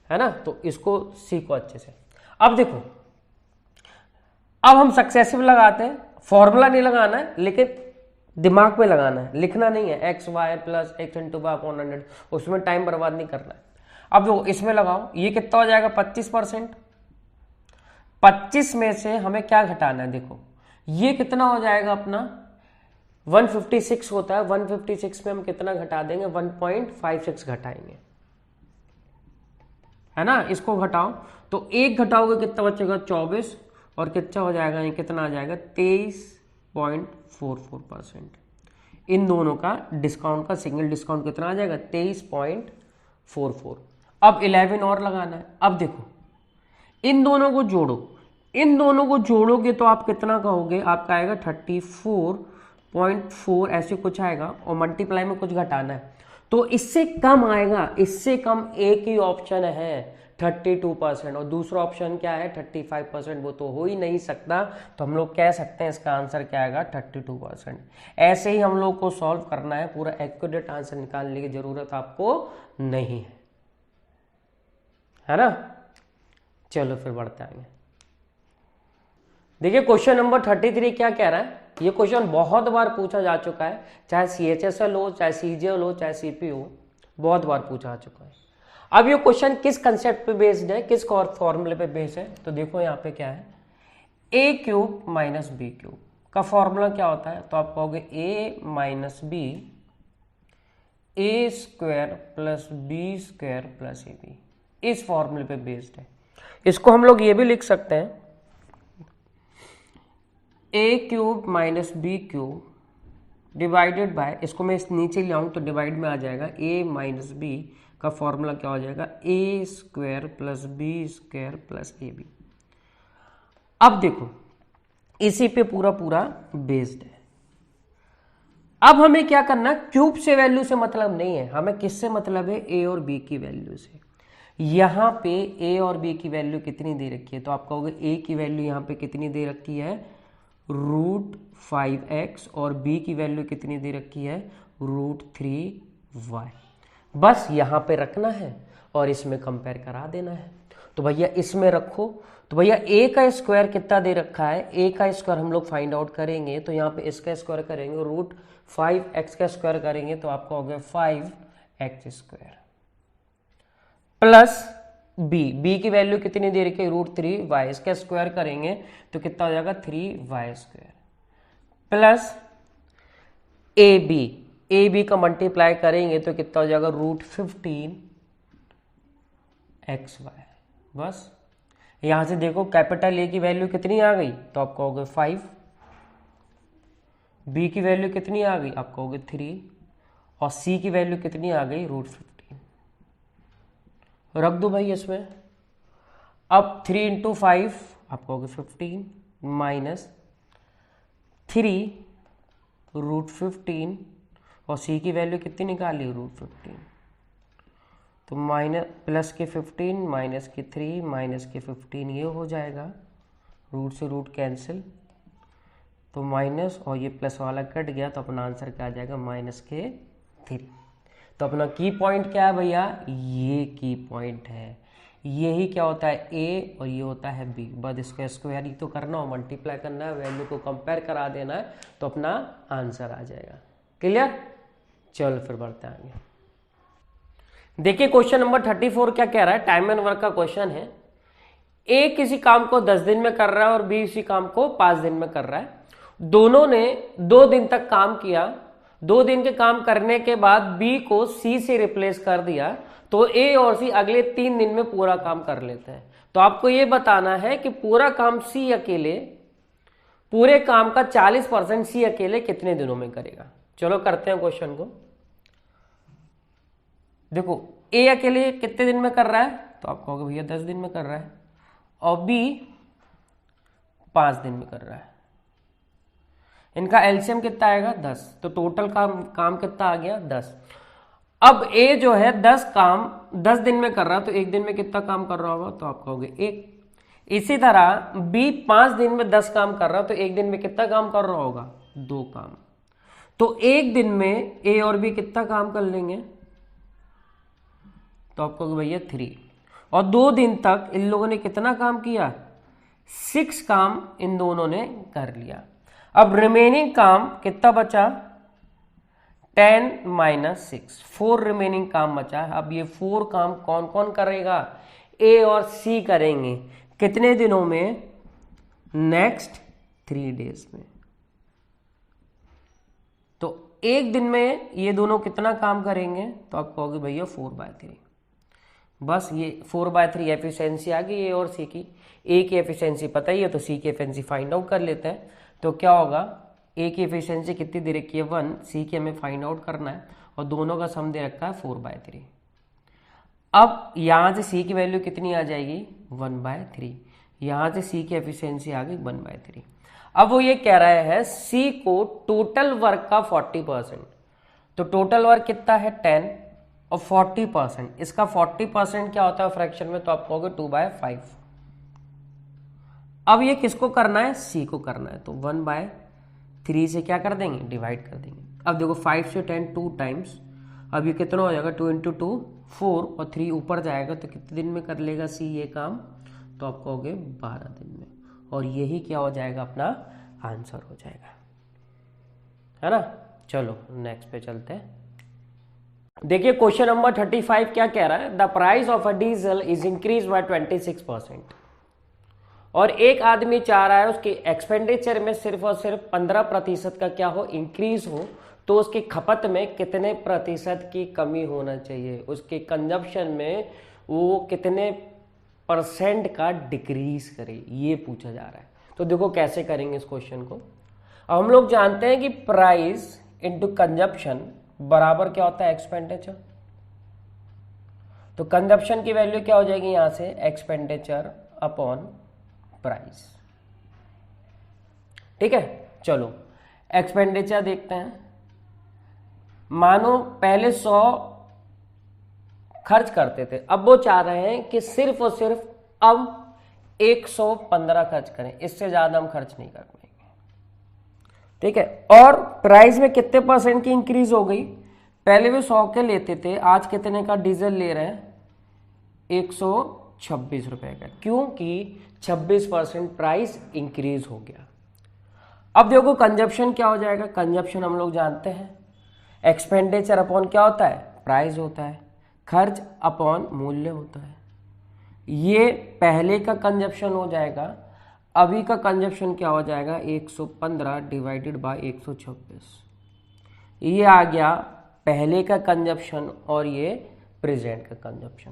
है ना। तो इसको सीखो अच्छे से। अब देखो, अब हम सक्सेसिव लगाते हैं, फॉर्मूला नहीं लगाना है लेकिन दिमाग में लगाना है, लिखना नहीं है X Y plus X into Y upon 100, उसमें टाइम बर्बाद नहीं करना है। अब देखो इसमें लगाओ, ये कितना हो जाएगा 25%। 25 में से हमें क्या घटाना है, देखो ये कितना हो जाएगा अपना 156 होता है, 156 में हम कितना घटा देंगे 1.56 घटाएंगे, है ना। इसको घटाओ तो एक घटाओगे कितना बचेगा 24, और कितना हो जाएगा, ये कितना आ जाएगा 23.44%। इन दोनों का डिस्काउंट का सिंगल डिस्काउंट कितना आ जाएगा 23.44। अब 11 और लगाना है। अब देखो इन दोनों को जोड़ो, इन दोनों को जोड़ोगे तो आप कितना कहोगे, आपका आएगा 34.4 ऐसे कुछ आएगा, और मल्टीप्लाई में कुछ घटाना है तो इससे कम आएगा। इससे कम एक ही ऑप्शन है 32%, और दूसरा ऑप्शन क्या है 35%, वो तो हो ही नहीं सकता। तो हम लोग कह सकते हैं इसका आंसर क्या आएगा 32%। ऐसे ही हम लोग को सॉल्व करना है, पूरा एक्यूरेट आंसर निकालने की जरूरत आपको नहीं है ना। चलो फिर बढ़ते आएंगे। देखिए क्वेश्चन नंबर 33 क्या कह रहा है। ये क्वेश्चन बहुत बार पूछा जा चुका है, चाहे CHSL हो, चाहे CGL हो, चाहे CP हो, बहुत बार पूछा जा चुका है। अब ये क्वेश्चन किस कंसेप्ट पे बेस्ड है, किस फॉर्मूले पे बेस्ड है, तो देखो यहाँ पे क्या है, a cube minus B cube का फॉर्मूला क्या होता है, तो आप कहोगे a minus B A square plus B square plus A B, इस फॉर्मूले पे बेस्ड है। इसको हम लोग ये भी लिख सकते हैं a cube minus B cube divided by, इसको मैं इस नीचे ले आऊँ तो डिवाइड में आ जाएगा, a माइनस बी का फॉर्मूला क्या हो जाएगा a square plus B square plus A B. अब देखो इसी पे पूरा पूरा बेस्ड है। अब हमें क्या करना, क्यूब से वैल्यू से मतलब नहीं है, हमें किससे मतलब है, a और b की वैल्यू से। यहाँ पे a और b की वैल्यू कितनी दे रखी है, तो आप कहोगे a की वैल्यू यहाँ पे कितनी दे रखी है √5x, और b की वैल्यू कितनी दे रखी है √3y। बस यहाँ पे रखना है और इसमें कंपेयर करा देना है। तो भैया इसमें रखो, तो भैया a का स्क्वायर कितना दे रखा है, a का स्क्वायर हम लोग फाइंड आउट करेंगे, तो यहाँ पे इसका स्क्वायर करेंगे, √5x का स्क्वायर करेंगे तो आपका हो गया 5x स्क्वायर प्लस b की वैल्यू कितनी दे रखी है √3y, इसका स्क्वायर करेंगे तो कितना हो जाएगा 3y स्क्वायर प्लस ab का मल्टीप्लाई करेंगे तो कितना हो जाएगा √15xy। बस यहां से देखो कैपिटल A की वैल्यू कितनी आ गई, तो आप कहोगे 5, b की वैल्यू कितनी आ गई, आप कहोगे 3, और c की वैल्यू कितनी आ गई √15। रख दो भाई इसमें। अब 3 × 5 आप कहोगे 15 माइनस 3 √15, और c की वैल्यू कितनी निकाली √15, तो माइनस प्लस के 15 माइनस के 3 माइनस के 15, ये हो जाएगा, रूट से रूट कैंसिल, तो माइनस और ये प्लस वाला कट गया, तो अपना आंसर क्या आ जाएगा -3। तो अपना की पॉइंट क्या है भैया, ये की पॉइंट है। यही क्या होता है a और ये होता है b, बस इसका स्क्वायर ही तो करना हो, मल्टीप्लाई करना है, वैल्यू को कंपेयर करा देना है, तो अपना आंसर आ जाएगा। क्लियर। चलो फिर बढ़ते हैं आगे। देखिए क्वेश्चन नंबर 34 क्या कह रहा है, टाइम एंड वर्क का क्वेश्चन है। ए किसी काम को 10 दिन में कर रहा है और बी इसी काम को 5 दिन में कर रहा है। दोनों ने 2 दिन तक काम किया। 2 दिन के काम करने के बाद बी को सी से रिप्लेस कर दिया, तो ए और सी अगले 3 दिन में पूरा काम कर लेते हैं। तो आपको यह बताना है कि पूरा काम सी अकेले, पूरे काम का 40% सी अकेले कितने दिनों में करेगा। चलो करते हैं क्वेश्चन को। देखो ए अकेले कितने दिन में कर रहा है, तो आप कहोगे भैया 10 दिन में कर रहा है, और बी 5 दिन में कर रहा है। इनका एलसीएम कितना आएगा 10, तो टोटल काम कितना आ गया 10। अब ए जो है 10 दिन में कर रहा है, तो एक दिन में कितना काम कर रहा होगा, तो आप कहोगे 1। इसी तरह बी 5 दिन में 10 काम कर रहा है, तो एक दिन में कितना काम कर रहा होगा 2 काम। तो एक दिन में ए और बी कितना काम कर लेंगे, तो आप कहोगे भैया 3। और 2 दिन तक इन लोगों ने कितना काम किया, 6 काम इन दोनों ने कर लिया। अब रिमेनिंग काम कितना बचा, 10 - 6, 4 रिमेनिंग काम बचा है। अब ये 4 काम कौन कौन करेगा, ए और सी करेंगे। कितने दिनों में, नेक्स्ट 3 डेज में। तो एक दिन में ये दोनों कितना काम करेंगे, तो आप कहोगे भैया 4/3। बस ये 4/3 एफिशिएंसी आ गई ए और सी की। ए की एफिशिएंसी पता ही है, तो सी की एफिशिएंसी फाइंड आउट कर लेते हैं। तो क्या होगा, ए की एफिशिएंसी कितनी दे रखी है 1, सी की हमें फाइंड आउट करना है, और दोनों का सम दे रखा है 4/3। अब यहां से सी की वैल्यू कितनी आ जाएगी 1/3, यहां से सी की एफिशिएंसी आ गई 1/3। अब वो ये कह रहा है सी को टोटल वर्क का 40%, तो टोटल वर्क कितना है 10 और 40%, इसका 40% क्या होता है फ्रैक्शन में, तो आप कहोगे 2/5। अब ये किसको करना है, सी को करना है, तो 1/3 से क्या कर देंगे, डिवाइड कर देंगे। अब देखो 5 से 10 2 टाइम्स, अब ये कितना हो जाएगा 2 × 2 4, और 3 ऊपर जाएगा, तो कितने दिन में कर लेगा सी ये काम, तो आप कहोगे 12 दिन में। और यही क्या हो जाएगा, अपना आंसर हो जाएगा, है ना। चलो नेक्स्ट पे चलते हैं। देखिए क्वेश्चन नंबर 35 क्या कह रहा है, the price of a diesel is increase by 26%। और एक आदमी चाह रहा है उसके एक्सपेंडिचर में सिर्फ और सिर्फ 15% का क्या हो, इंक्रीज हो, तो उसकी खपत में कितने प्रतिशत की कमी होना चाहिए, उसके कंजप्शन में वो कितने % का डिक्रीज करे, ये पूछा जा रहा है। तो देखो कैसे करेंगे इस क्वेश्चन को। अब हम लोग जानते हैं कि प्राइस इंटू कंजप्शन बराबर क्या होता है एक्सपेंडिचर। तो कंजप्शन की वैल्यू क्या हो जाएगी यहां से, एक्सपेंडिचर अपॉन प्राइस। ठीक है, चलो एक्सपेंडिचर देखते हैं। मानो पहले 100 खर्च करते थे, अब वो चाह रहे हैं कि सिर्फ और सिर्फ अब 115 खर्च करें, इससे ज्यादा हम खर्च नहीं कर पाएंगे। ठीक है, और प्राइस में कितने % की इंक्रीज हो गई, पहले भी 100 के लेते थे, आज कितने का डीजल ले रहे हैं 126 रुपए का, क्योंकि 26% प्राइस इंक्रीज हो गया। अब देखो कंजप्शन क्या हो जाएगा, कंजप्शन हम लोग जानते हैं एक्सपेंडिचर अपॉन क्या होता है, प्राइस होता है, खर्च अपॉन मूल्य होता है। ये पहले का कंजप्शन हो जाएगा, अभी का कंजप्शन क्या हो जाएगा 115 डिवाइडेड बाय 126। ये आ गया पहले का कंजप्शन और ये प्रेजेंट का कंजप्शन।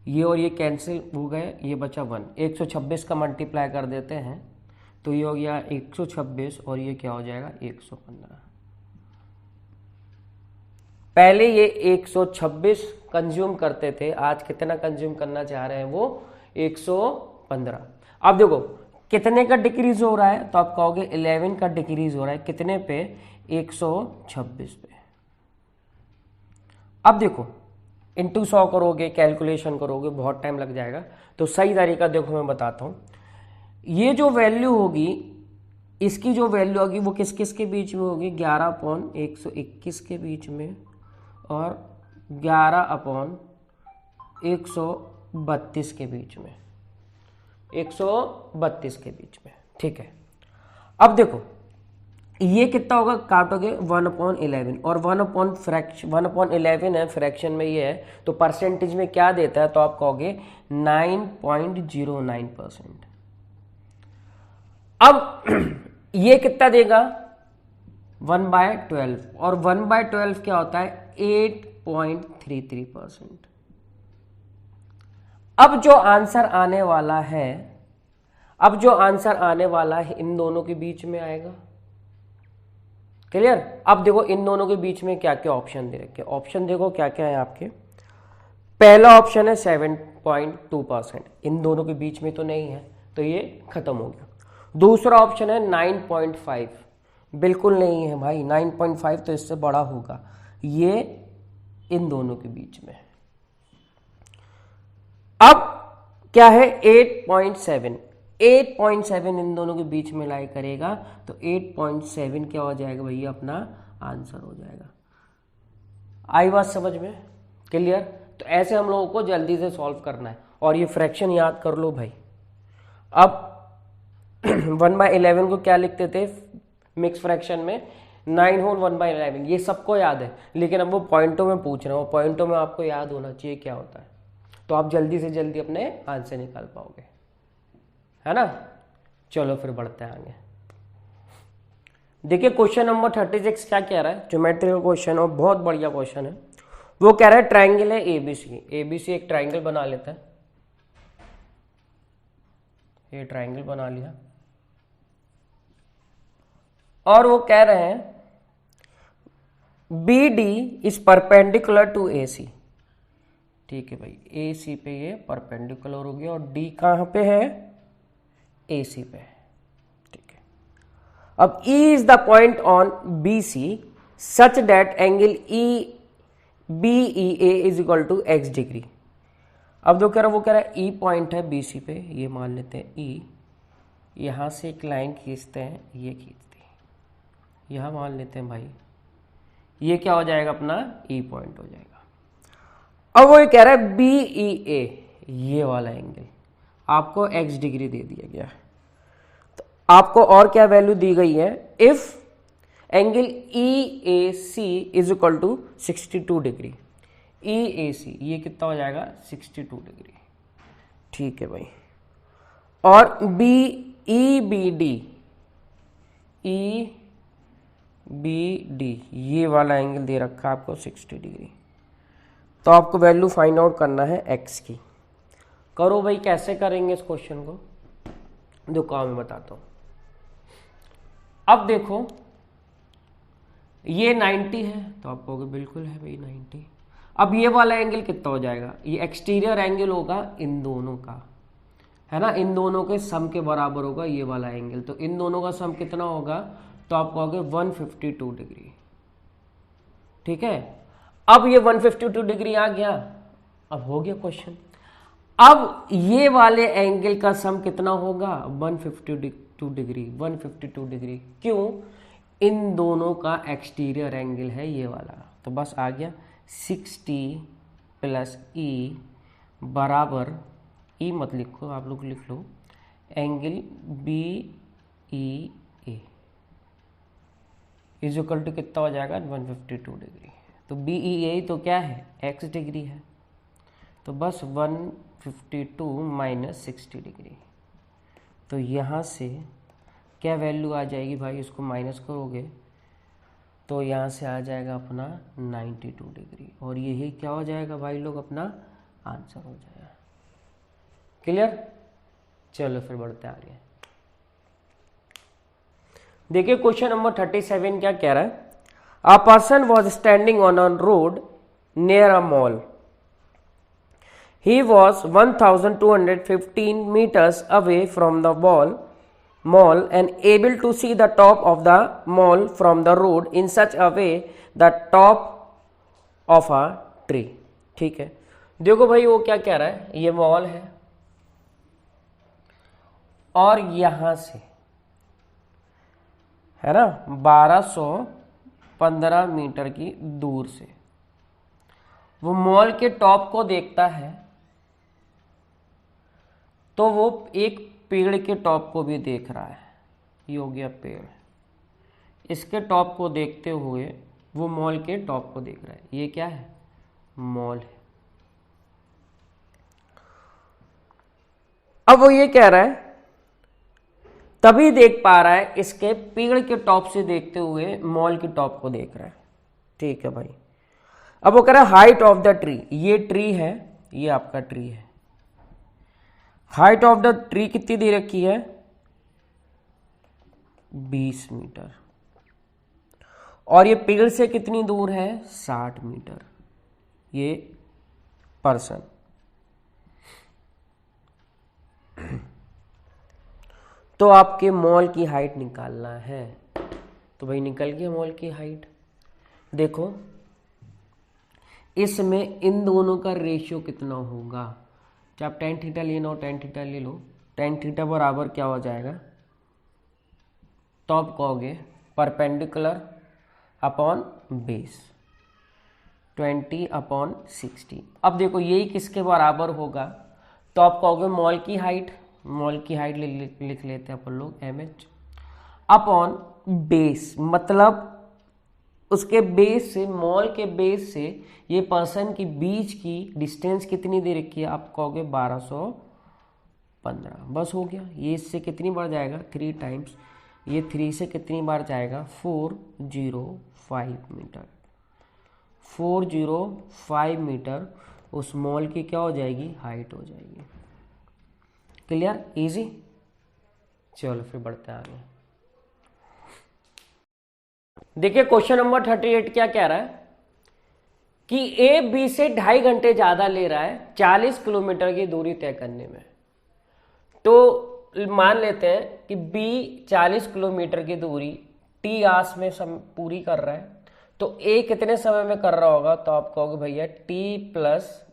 ये और ये कैंसिल हो गए, ये बचा 1। 126 का मल्टीप्लाई कर देते हैं, तो ये हो गया 126 और ये क्या हो जाएगा 115। पहले ये 126 कंज्यूम करते थे, आज कितना कंज्यूम करना चाह रहे हैं वो 115। अब देखो कितने का डिक्रीज हो रहा है, तो आप कहोगे 11 का डिक्रीज हो रहा है, कितने पे 126 पे। अब देखो इंटू 100 करोगे, कैलकुलेशन करोगे, बहुत टाइम लग जाएगा, तो सही तरीका देखो मैं बताता हूँ। ये जो वैल्यू होगी, इसकी जो वैल्यू होगी वो किस किस के बीच में होगी, 11/121 के बीच में और 11/132 के बीच में, 132 के बीच में। ठीक है, अब देखो ये कितना होगा, काटोगे 1/11, और 1/11 है, फ्रैक्शन में ये है, तो परसेंटेज में क्या देता है, तो आप कहोगे 9.09%। अब ये कितना देगा 1/12, और 1/12 क्या होता है 8.33%। अब जो आंसर आने वाला है, इन दोनों के बीच में आएगा। क्लियर। अब देखो इन दोनों के बीच में क्या क्या ऑप्शन दे रखे, ऑप्शन देखो क्या क्या है आपके। पहला ऑप्शन है 7.2%, इन दोनों के बीच में तो नहीं है, तो ये खत्म हो गया। दूसरा ऑप्शन है 9.5, बिल्कुल नहीं है भाई, 9.5 तो इससे बड़ा होगा, ये इन दोनों के बीच में। अब क्या है 8.7, 8.7 इन दोनों के बीच में लाई करेगा, तो 8.7 क्या हो जाएगा भैया, अपना आंसर हो जाएगा। आई बात समझ में, क्लियर। तो ऐसे हम लोगों को जल्दी से सॉल्व करना है, और ये फ्रैक्शन याद कर लो भाई। अब 1/11 को क्या लिखते थे मिक्स फ्रैक्शन में, 9 होल 1/11, ये सबको याद है, लेकिन अब वो पॉइंटों में पूछ रहे हो, पॉइंटों में आपको याद होना चाहिए क्या होता है, तो आप जल्दी से जल्दी अपने आंसर निकाल पाओगे, है ना। चलो फिर बढ़ते हैं आगे। देखिए क्वेश्चन नंबर 36 क्या कह रहा है, ज्योमेट्री का क्वेश्चन, और बहुत बढ़िया क्वेश्चन है। वो कह रहा है ट्राइंगल है एबीसी, एबीसी एक ट्राइंगल बना लेता है, ये ट्राइंगल बना लिया, और वो कह रहे हैं B D is perpendicular to A C. ठीक है भाई, ए सी पे ये परपेंडिकुलर हो गया, और डी कहां पे है, ए सी पे। ठीक है, अब E is the point on B C such that angle E B E A is equal to X degree. अब जो कह रहा है वो कह रहा है ई पॉइंट है बी सी पे, ये मान लेते हैं ई, यहां से एक लाइन खींचते हैं, ये खींचते हैं, यहां मान लेते हैं भाई, ये क्या हो जाएगा अपना ई पॉइंट हो जाएगा। अब वो ये कह रहा है बी ई ए, ये वाला एंगल आपको एक्स डिग्री दे दिया गया है, तो आपको और क्या वैल्यू दी गई है, if angle E A C is equal to 62 degree, E A C ये कितना हो जाएगा 62 डिग्री। ठीक है भाई, और B E B D, E B D ये वाला एंगल दे रखा है आपको 60 डिग्री, तो आपको वैल्यू फाइंड आउट करना है एक्स की। करो भाई, कैसे करेंगे इस क्वेश्चन को, देखो मैं बताता हूं। अब देखो ये 90 है, तो आप कहोगे बिल्कुल है भाई 90। अब ये वाला एंगल कितना हो जाएगा, ये एक्सटीरियर एंगल होगा इन दोनों का, है ना, इन दोनों के सम के बराबर होगा ये वाला एंगल, तो इन दोनों का सम कितना होगा, तो आप कहोगे 152 डिग्री। ठीक है, अब ये 152 डिग्री आ गया, अब हो गया क्वेश्चन। अब ये वाले एंगल का सम कितना होगा 152 डिग्री, 152 डिग्री, क्यों, इन दोनों का एक्सटीरियर एंगल है ये वाला, तो बस आ गया 60 प्लस ई बराबर, ई मत लिखो आप लोग लिख लो, angle B E A is equal to कितना हो जाएगा 152 डिग्री। तो बी ई ए तो क्या है एक्स डिग्री है, तो बस 152 माइनस 60 डिग्री, तो यहाँ से क्या वैल्यू आ जाएगी भाई, इसको माइनस करोगे तो यहाँ से आ जाएगा अपना 92 डिग्री, और यही क्या हो जाएगा भाई लोग अपना आंसर हो जाएगा। क्लियर। चलो फिर बढ़ते आगे। देखिए क्वेश्चन नंबर 37 क्या कह रहा है, a person was standing on a road near a mall, he was 1215 meters away from the mall and able to see the top of the mall from the road in such a way the top of a tree। ठीक है, देखो भाई वो क्या कह रहा है, ये मॉल है और यहां से है ना 1215 मीटर की दूर से वो मॉल के टॉप को देखता है, तो वो एक पेड़ के टॉप को भी देख रहा है, ये हो गया पेड़, इसके टॉप को देखते हुए वो मॉल के टॉप को देख रहा है। ये क्या है? मॉल है। अब वो ये कह रहा है, तभी देख पा रहा है इसके पेड़ के टॉप से देखते हुए मॉल के टॉप को देख रहा है। ठीक है भाई। अब वो कह रहा है हाइट ऑफ द ट्री, ये ट्री है, ये आपका ट्री है। हाइट ऑफ द ट्री कितनी दे रखी है? 20 मीटर। और ये पेड़ से कितनी दूर है? 60 मीटर। ये पर्सन। तो आपके मॉल की हाइट निकालना है। तो भाई निकल गया मॉल की हाइट। देखो इसमें इन दोनों का रेशियो कितना होगा? चाहे आप tan थीटा ले लो, tan थीटा ले लो, tan थीटा बराबर क्या हो जाएगा? तो आप कहोगे परपेंडिकुलर अपॉन बेस 20/60। अब देखो यही किसके बराबर होगा? तो आप कहोगे मॉल की हाइट लिख लेते हैं अपन लोग mh अपॉन बेस, मतलब उसके बेस से, मॉल के बेस से ये पर्सन की बीच की डिस्टेंस कितनी दे रखी है? आप कहोगे 1215। बस हो गया। ये इससे कितनी बार जाएगा? 3 टाइम्स। ये 3 से कितनी बार जाएगा? 405 मीटर। 405 मीटर उस मॉल की क्या हो जाएगी? हाइट हो जाएगी। क्लियर? इजी। चलो फिर बढ़ते हैं आगे। देखिए क्वेश्चन नंबर 38 क्या कह रहा है कि ए बी से 2.5 घंटे ज्यादा ले रहा है 40 किलोमीटर की दूरी तय करने में। तो मान लेते हैं कि बी 40 किलोमीटर की दूरी टी आवर्स में पूरी कर रहा है, तो ए कितने समय में कर रहा होगा? तो आप कहोगे भैया टी प्लस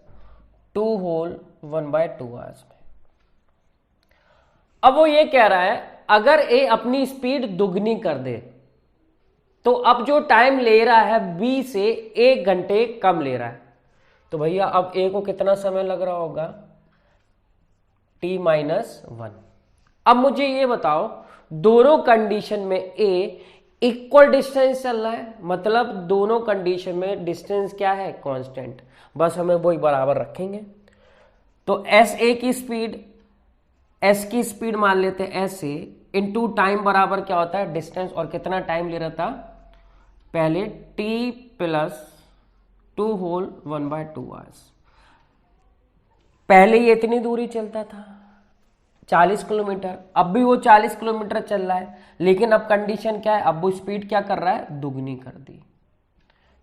2 होल 1/2 आवर्स में। अब वो ये कह रहा है अगर ए अपनी स्पीड दुगनी कर दे तो अब जो टाइम ले रहा है बी से 1 घंटे कम ले रहा है। तो भैया अब ए को कितना समय लग रहा होगा? t-1। अब मुझे ये बताओ दोनों कंडीशन में ए इक्वल डिस्टेंस चल रहा है, मतलब दोनों कंडीशन में डिस्टेंस क्या है? कांस्टेंट। बस हमें वही बराबर रखेंगे। तो एस ए की स्पीड, एस की स्पीड मान लेते हैं एस ए इंटू टाइम बराबर क्या होता है? डिस्टेंस। और कितना टाइम ले रहा था? पहले t प्लस 2 होल 1/2 आवर्स। पहले ये इतनी दूरी चलता था 40 किलोमीटर, अब भी वो 40 किलोमीटर चल रहा है, लेकिन अब कंडीशन क्या है? अब वो स्पीड क्या कर रहा है? दुगनी कर दी।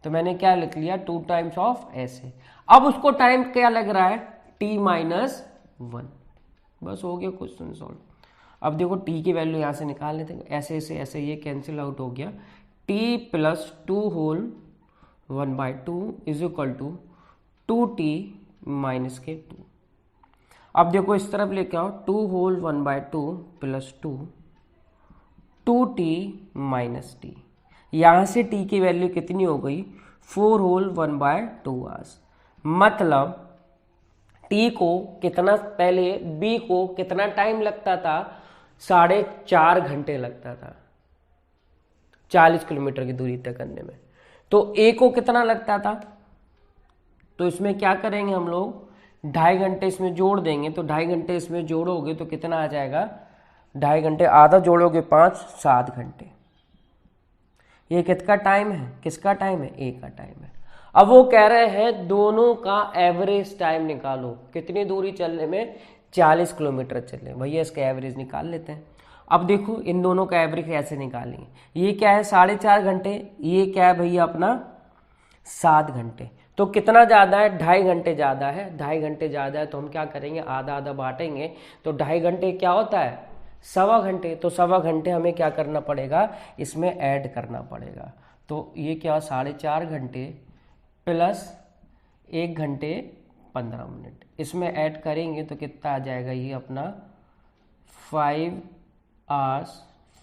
तो मैंने क्या लिख लिया? 2 टाइम्स ऑफ एस ए। अब उसको टाइम क्या लग रहा है? t-1। बस हो गया क्वेश्चन सॉल्व। अब देखो t की वैल्यू यहां से निकाल लेते हैं। ऐसे से ऐसे ये कैंसिल आउट हो गया। t plus 2 whole 1/2 is equal to 2t minus के 2। अब देखो इस तरफ लेके आओ, 2 whole 1/2 plus 2 2t minus T. यहां से t की वैल्यू कितनी हो गई? 4 होल 1/2 आवर्स। मतलब t को कितना, पहले b को कितना टाइम लगता था? 4.5 घंटे लगता था 40 किलोमीटर की दूरी तय करने में। तो a को कितना लगता था? तो इसमें क्या करेंगे हम लोग? 2.5 घंटे इसमें जोड़ देंगे। तो 2.5 घंटे इसमें जोड़ोगे तो कितना आ जाएगा? 2.5 घंटे आधा जोड़ोगे 5, 7 घंटे। ये किसका टाइम है? किसका टाइम है? ए का टाइम है। अब वो कह रहे हैं दोनों का एवरेज टाइम निकालो। कितनी दूरी चलने में? 40 किलोमीटर चले। भैया इसका एवरेज निकाल लेते हैं। अब देखो इन दोनों का एवरेज कैसे निकालेंगे? ये क्या है? 4.5 घंटे। ये क्या है भैया? अपना 7 घंटे। तो कितना ज़्यादा है? 2.5 घंटे ज़्यादा है। 2.5 घंटे ज़्यादा है तो हम क्या करेंगे? आधा आधा बांटेंगे। तो 2.5 घंटे क्या होता है? 1.25 घंटे। तो 1.25 घंटे हमें क्या करना पड़ेगा? इसमें ऐड करना पड़ेगा। तो ये क्या? 4.5 घंटे प्लस 1 घंटे 15 मिनट इसमें ऐड करेंगे तो कितना आ जाएगा? ये अपना 5 hours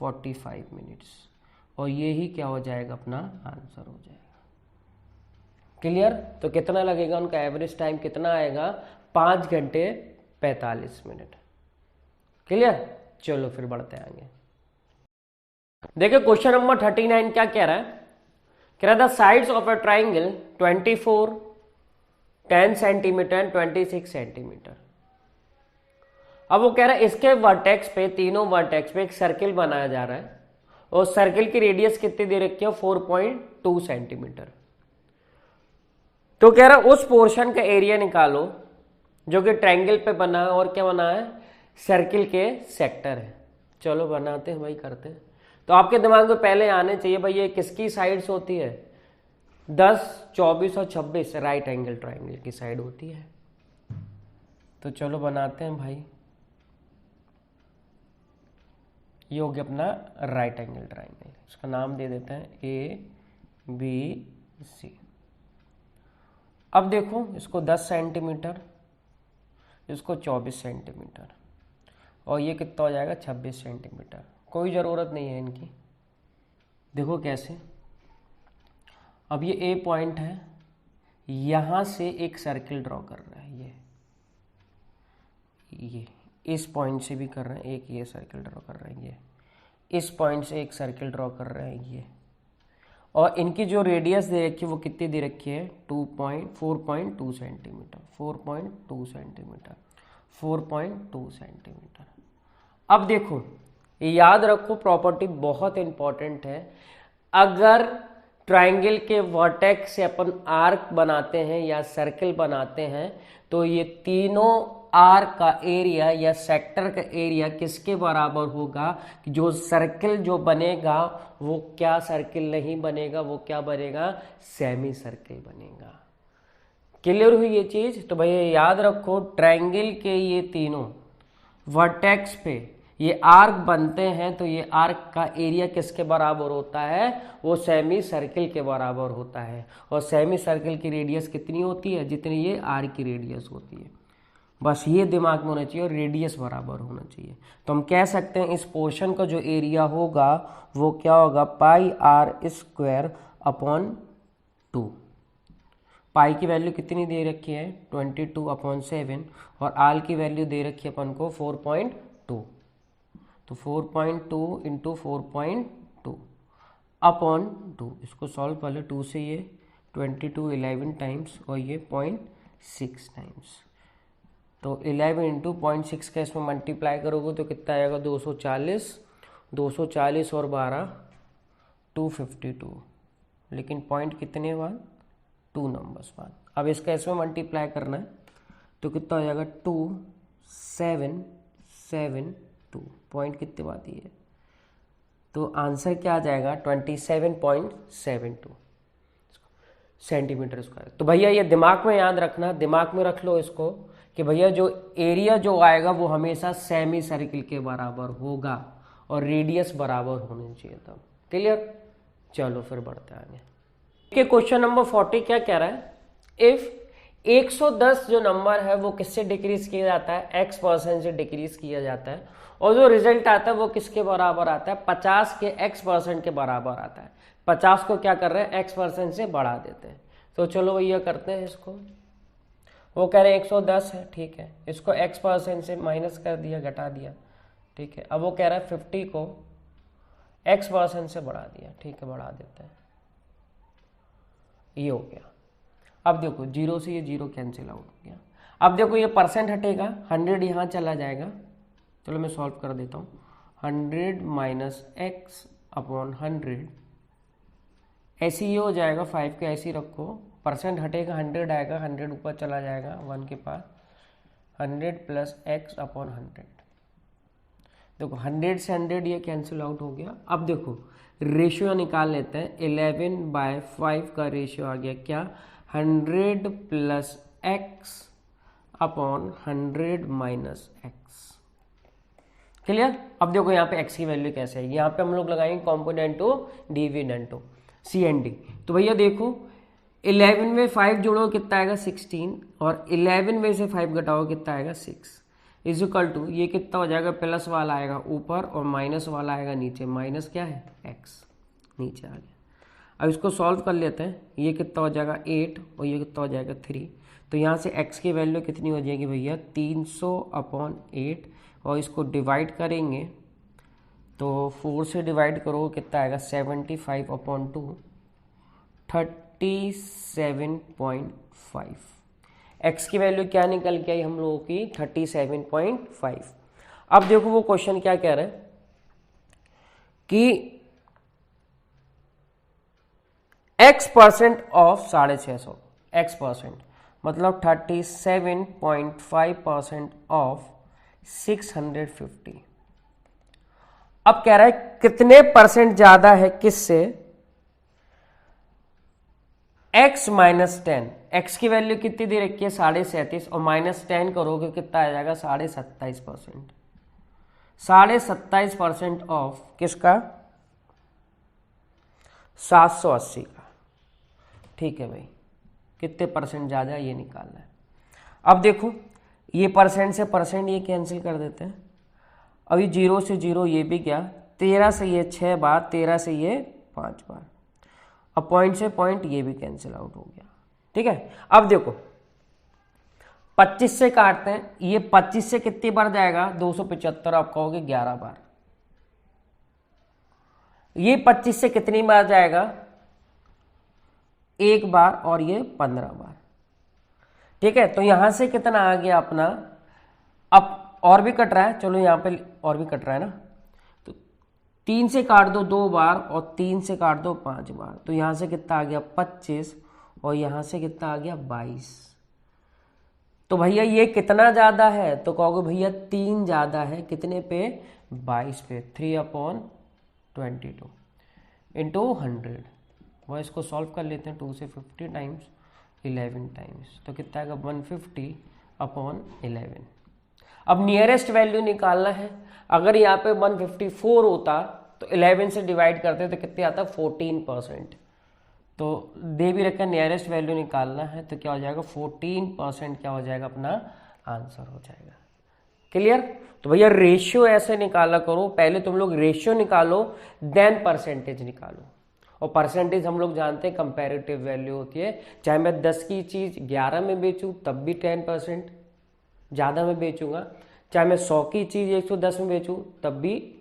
45 मिनट्स। और ये ही क्या हो जाएगा? अपना आंसर हो जाएगा। क्लियर? तो कितना लगेगा? उनका एवरेज टाइम कितना आएगा? 5 घंटे 45 मिनट। क्लियर? चलो फिर बढ़ते आएंगे। देखिए क्वेश्चन नंबर 39 क्या कह रहा है, कह रहा है the sides of a triangle 24, 10 centimetre, 26 centimetre. अब वो कह रहा है इसके वर्टेक्स पे, तीनों वर्टेक्स पे एक सर्किल बनाया जा रहा है और सर्किल की रेडियस कितनी दे रखी है, 4.2 सेंटीमीटर। तो कह रहा है उस पोर्शन का एरिया निकालो जो कि ट्रायंगल पे बना है और क्या बना है, सर्किल के सेक्टर है। चलो बनाते हैं भाई, करते हैं। तो आपके दिमाग में पहले आने चाहिए भाई ये किसकी साइड्स होती है, 10, 24 और 26 राइट एंगल ट्रायंगल की साइड होती है। तो चलो बनाते हैं भाई, ये हो गया अपना राइट एंगल ट्रायंगल, इसका नाम दे देते हैं ABC। अब देखो इसको 10 सेंटीमीटर, इसको 24 सेंटीमीटर और ये कितना हो जाएगा 26 सेंटीमीटर। कोई ज़रूरत नहीं है इनकी। देखो कैसे, अब ये A पॉइंट है, यहाँ से एक सर्किल ड्रॉ कर रहा है, ये इस पॉइंट से भी कर रहे हैं, एक ये सर्किल ड्रॉ कर रहे हैं, ये इस पॉइंट से एक सर्किल ड्रॉ कर रहे हैं ये, और इनकी जो रेडियस दे रखी है वो कितनी दे रखी है, 4.2 सेंटीमीटर, 4.2 सेंटीमीटर, 4.2 सेंटीमीटर। अब देखो याद रखो, प्रॉपर्टी बहुत इंपॉर्टेंट है। अगर ट्रायंगल के वर्टेक्स से अपन आर्क बनाते हैं या सर्किल बनाते हैं तो ये तीनों आर्क का एरिया या सेक्टर का एरिया किसके बराबर होगा, कि जो सर्किल जो बनेगा वो क्या सर्किल नहीं बनेगा, वो क्या बनेगा, सेमी सर्किल बनेगा। क्लियर हुई ये चीज। तो भैया याद रखो, ट्रायंगल के ये तीनों वर्टेक्स पे ये आर्क बनते हैं तो ये आर्क का एरिया किसके बराबर होता है, वो सेमी सर्किल के बराबर होता है। और सेमी सर्किल की रेडियस कितनी होती है, जितनी ये आर्क की रेडियस होती है। बस ये दिमाग में होना चाहिए और रेडियस बराबर होना चाहिए। तो हम कह सकते हैं इस पोर्शन का जो एरिया होगा वो क्या होगा, πr²/2। पाई की वैल्यू कितनी दे रखी है, 22/7 और आर की वैल्यू दे रखी है अपन को 4.2। तो 4.2 इंटू 4.2/2, इसको सॉल्व कर लो। 2 से ये 22 11 टाइम्स और ये 0.6 टाइम्स। तो 11 इंटू 0.6 का इसमें मल्टीप्लाई करोगे तो कितना आएगा, 240, 240 और 12 252। लेकिन पॉइंट कितने बाद, 2 नंबर्स बाद। अब इसका इसमें मल्टीप्लाई करना है तो कितना हो जाएगा, 2772। पॉइंट कितने बात ही है, तो आंसर क्या आ जाएगा, 27.72 सेंटीमीटर स्क्वायर। तो भैया ये दिमाग में याद रखना, दिमाग में रख लो इसको कि भैया जो एरिया जो आएगा वो हमेशा सेमी सर्किल के बराबर होगा और रेडियस बराबर होनी चाहिए तब। क्लियर। चलो फिर बढ़ते हैं आगे। क्वेश्चन नंबर 40 क्या कह रहा है, इफ 110 जो नंबर है वो किससे डिक्रीज किया जाता है, x% से डिक्रीज किया जाता है और जो रिजल्ट आता है वो किसके बराबर आता है, 50 के x% के बराबर आता है। 50 को क्या कर रहे हैं, x% से बढ़ा देते हैं। तो चलो भैया करते हैं इसको। वो कह रहे हैं 110 है, ठीक है, इसको x% से माइनस कर दिया, घटा दिया, ठीक है। अब वो कह रहा है 50 को x% से बढ़ा दिया, ठीक है, बढ़ा देते हैं, ये हो गया। अब देखो 0 से ये 0 कैंसिल आउट हो गया। अब देखो ये परसेंट हटेगा, 100 यहाँ चला जाएगा। चलो मैं सॉल्व कर देता हूँ। 100 माइनस x/100 ऐसे ये हो जाएगा, 5 के ऐसे ही रखो, परसेंट हटेगा, 100 आएगा, 100 ऊपर चला जाएगा 1 के पास, 100 प्लस x/100। देखो 100 से 100 ये कैंसिल आउट हो गया। अब देखो रेशियो निकाल लेते हैं, 11/5 का रेशियो आ गया क्या, 100 plus x/100 minus x। Clear. अब देखो यहाँ पे x की वैल्यू कैसे है, यहाँ पे हम लोग लगाएंगे कॉम्पोनेंटो डिविडेंटो CND। तो भैया देखो 11 में 5 जोड़ो कितना आएगा 16 और 11 में से 5 घटाओ कितना आएगा 6 इक्वल टू ये कितना हो जाएगा, प्लस वाला आएगा ऊपर और माइनस वाला आएगा नीचे। माइनस क्या है, x नीचे आ गया। अब इसको सॉल्व कर लेते हैं, ये कितना हो जाएगा 8 और ये कितना हो जाएगा 3। तो यहाँ से x की वैल्यू कितनी हो जाएगी भैया, 300/8 और इसको डिवाइड करेंगे तो 4 से डिवाइड करो कितना आएगा 75/2 37.5। x की वैल्यू क्या निकल के आई हम लोगों की 37.5। अब देखो वो क्वेश्चन क्या कह रहा है कि x% ऑफ 650, x% मतलब 37.5% ऑफ 650। अब कह रहा है कितने परसेंट ज्यादा है किससे, x माइनस 10, x की वैल्यू कितनी दे रखी है 37.5 और -10 करोगे कितना आ जाएगा 27.5%। 27.5% ऑफ किसका 780 का। ठीक है भाई, कितने परसेंट ज़्यादा है ये निकालना है। अब देखो ये परसेंट से परसेंट ये कैंसिल कर देते हैं। अभी 0 से 0 ये भी गया, 13 से ये 6 बार, 13 से ये 5 बार। अब पॉइंट से पॉइंट ये भी कैंसिल आउट हो गया। ठीक है, अब देखो 25 से काटते हैं, ये 25 से कितनी बार जाएगा 275, आप कहोगे 11 बार। ये 25 से कितनी बार जाएगा 1 बार और ये 15 बार। ठीक है, तो यहां से कितना आ गया अपना, अब और भी कट रहा है, चलो यहां पे और भी कट रहा है ना, तो 3 से काट दो 2 बार और 3 से काट दो 5 बार, तो यहां से कितना आ गया 25 और यहां से कितना आ गया 22। तो भैया ये कितना ज्यादा है, तो कहोगे भैया 3 ज्यादा है, कितने पे 22 पे, 3/22 इंटू 100। वह इसको सॉल्व कर लेते हैं, 2 से 50 टाइम्स 11 टाइम्स, तो कितना आएगा 150/11। अब नियरेस्ट वैल्यू निकालना है। अगर यहाँ पे 154 होता तो 11 से डिवाइड करते तो कितने आता 14%। तो दे भी रखा नियरेस्ट वैल्यू निकालना है, तो क्या हो जाएगा 14% क्या हो जाएगा अपना आंसर हो जाएगा। क्लियर। तो भैया रेशियो ऐसे निकाला करो, पहले तुम लोग रेशियो निकालो देन परसेंटेज निकालो। और परसेंटेज हम लोग जानते हैं कंपैरेटिव वैल्यू होती है, चाहे मैं 10 की चीज 11 में बेचूं तब भी 10% ज़्यादा में बेचूंगा, चाहे मैं 100 की चीज़ 110 में बेचूं तब भी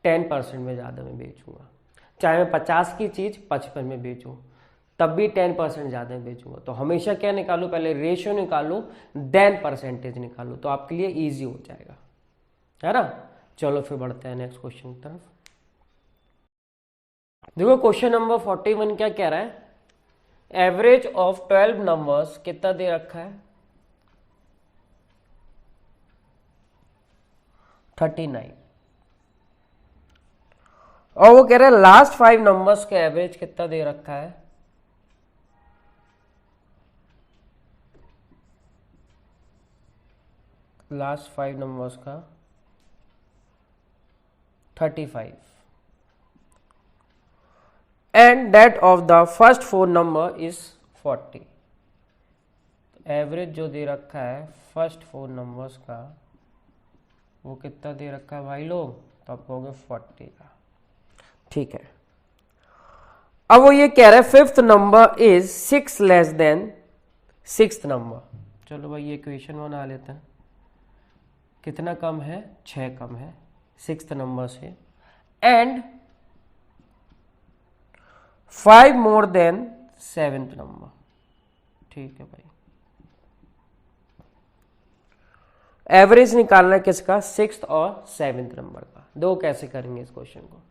10% में ज़्यादा में बेचूंगा, चाहे मैं 50 की चीज़ 55 में बेचूं तब भी 10% ज़्यादा में बेचूंगा। तो हमेशा क्या निकालो, पहले रेशियो निकालो देन परसेंटेज निकालो, तो आपके लिए ईजी हो जाएगा, है ना। चलो फिर बढ़ते हैं नेक्स्ट क्वेश्चन की तरफ। देखो क्वेश्चन नंबर 41 क्या कह रहा है, एवरेज ऑफ 12 नंबर्स कितना दे रखा है 39, और वो कह रहा है लास्ट 5 नंबर्स का एवरेज कितना दे रखा है लास्ट 5 नंबर्स का 35 and that of the first 4 number is 40। Average जो दे रखा है फर्स्ट 4 नंबर्स का वो कितना दे रखा है भाई लोग, तो आप कहोगे 40 का। ठीक है, अब वो ये कह रहा है fifth number is 6 less than sixth number. चलो भाई ये इक्वेशन बना लेते हैं, कितना कम है 6 कम है सिक्स्थ नंबर से, and 5 more than seventh number. ठीक है भाई, एवरेज निकालना है किसका, सिक्स्थ और सेवेंथ नंबर का। दो कैसे करेंगे इस क्वेश्चन को।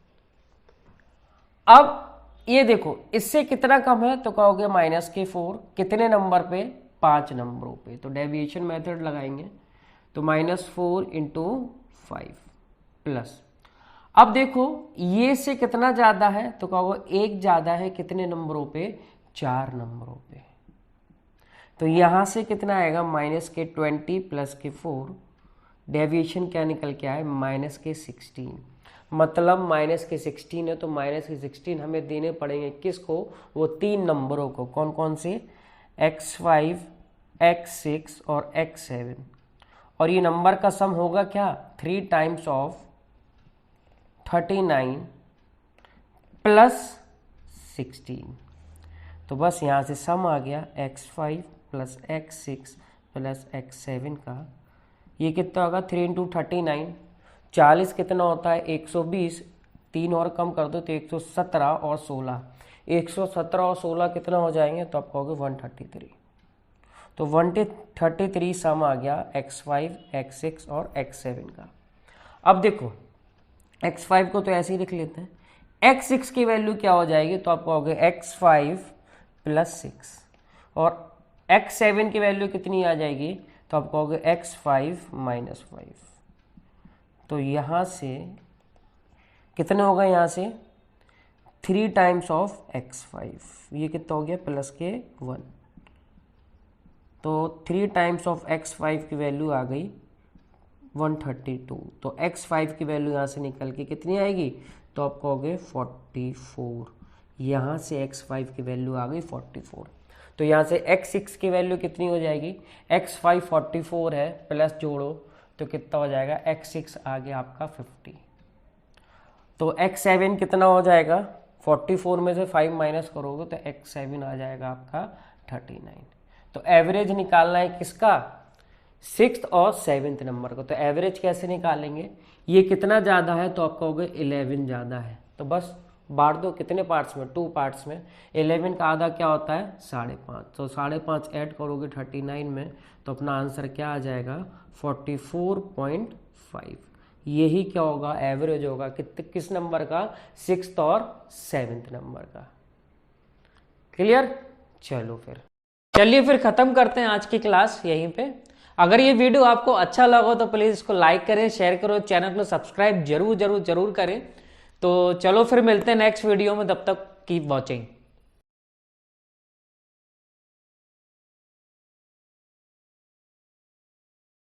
अब ये देखो इससे कितना कम है, तो कहोगे -4, कितने नंबर पे 5 नंबरों पे, तो डेविएशन मेथड लगाएंगे, तो -4 × 5 प्लस। अब देखो ये से कितना ज्यादा है, तो कहोगे 1 ज्यादा है, कितने नंबरों पे 4 नंबरों पे, तो यहां से कितना आएगा -20 + 4, डेविएशन क्या निकल के आए -16, मतलब -16 है, तो -16 हमें देने पड़ेंगे किसको, वो 3 नंबरों को, कौन कौन से, x5 x6 और x7, और ये नंबर का सम होगा क्या 3 टाइम्स ऑफ 39 + 16। तो बस यहाँ से सम आ गया x5 + x6 + x7 का, ये कितना होगा 3 × 39, 40 कितना होता है 120, 3 और कम कर दो तो 117 और 16, 117 और 16 कितना हो जाएंगे तो आप कहोगे 133। तो 133 सम आ गया x5, x6 और x7 का। अब देखो x5 को तो ऐसे ही लिख लेते हैं, x6 की वैल्यू क्या हो जाएगी तो आप कहोगे x5 + 6 और x7 की वैल्यू कितनी आ जाएगी तो आप कहोगे x5 - 5। तो यहाँ से कितने होगा, यहाँ से 3 टाइम्स ऑफ x5, ये कितना हो गया प्लस के 1। तो 3 टाइम्स ऑफ x5 की वैल्यू आ गई 132। तो x5 की वैल्यू यहाँ से निकल के कितनी आएगी तो आप कहोगे 44। यहाँ से x5 की वैल्यू आ गई 44। तो यहाँ से x6 की वैल्यू कितनी हो जाएगी, x5 44 है, प्लस जोड़ो तो कितना हो जाएगा, x6 आ गया आपका 50। तो x7 कितना हो जाएगा, 44 में से 5 माइनस करोगे तो x7 आ जाएगा आपका 39। तो एवरेज निकालना है किसका, 6th और 7th नंबर को। तो एवरेज कैसे निकालेंगे, ये कितना ज़्यादा है तो आप कहोगे 11 ज़्यादा है। तो बस बांट दो कितने पार्ट्स में, 2 पार्ट्स में। 11 का आधा क्या होता है 5.5, तो 5.5 ऐड करोगे 39 में तो अपना आंसर क्या आ जाएगा 44.5। यही क्या होगा, एवरेज होगा किस नंबर का, 6th और 7th नंबर का। क्लियर। चलिए फिर ख़त्म करते हैं आज की क्लास यहीं पे। अगर ये वीडियो आपको अच्छा लगा तो प्लीज़ इसको लाइक करें, शेयर करो, चैनल को सब्सक्राइब जरूर करें। तो चलो फिर मिलते हैं नेक्स्ट वीडियो में, तब तक कीप वॉचिंग।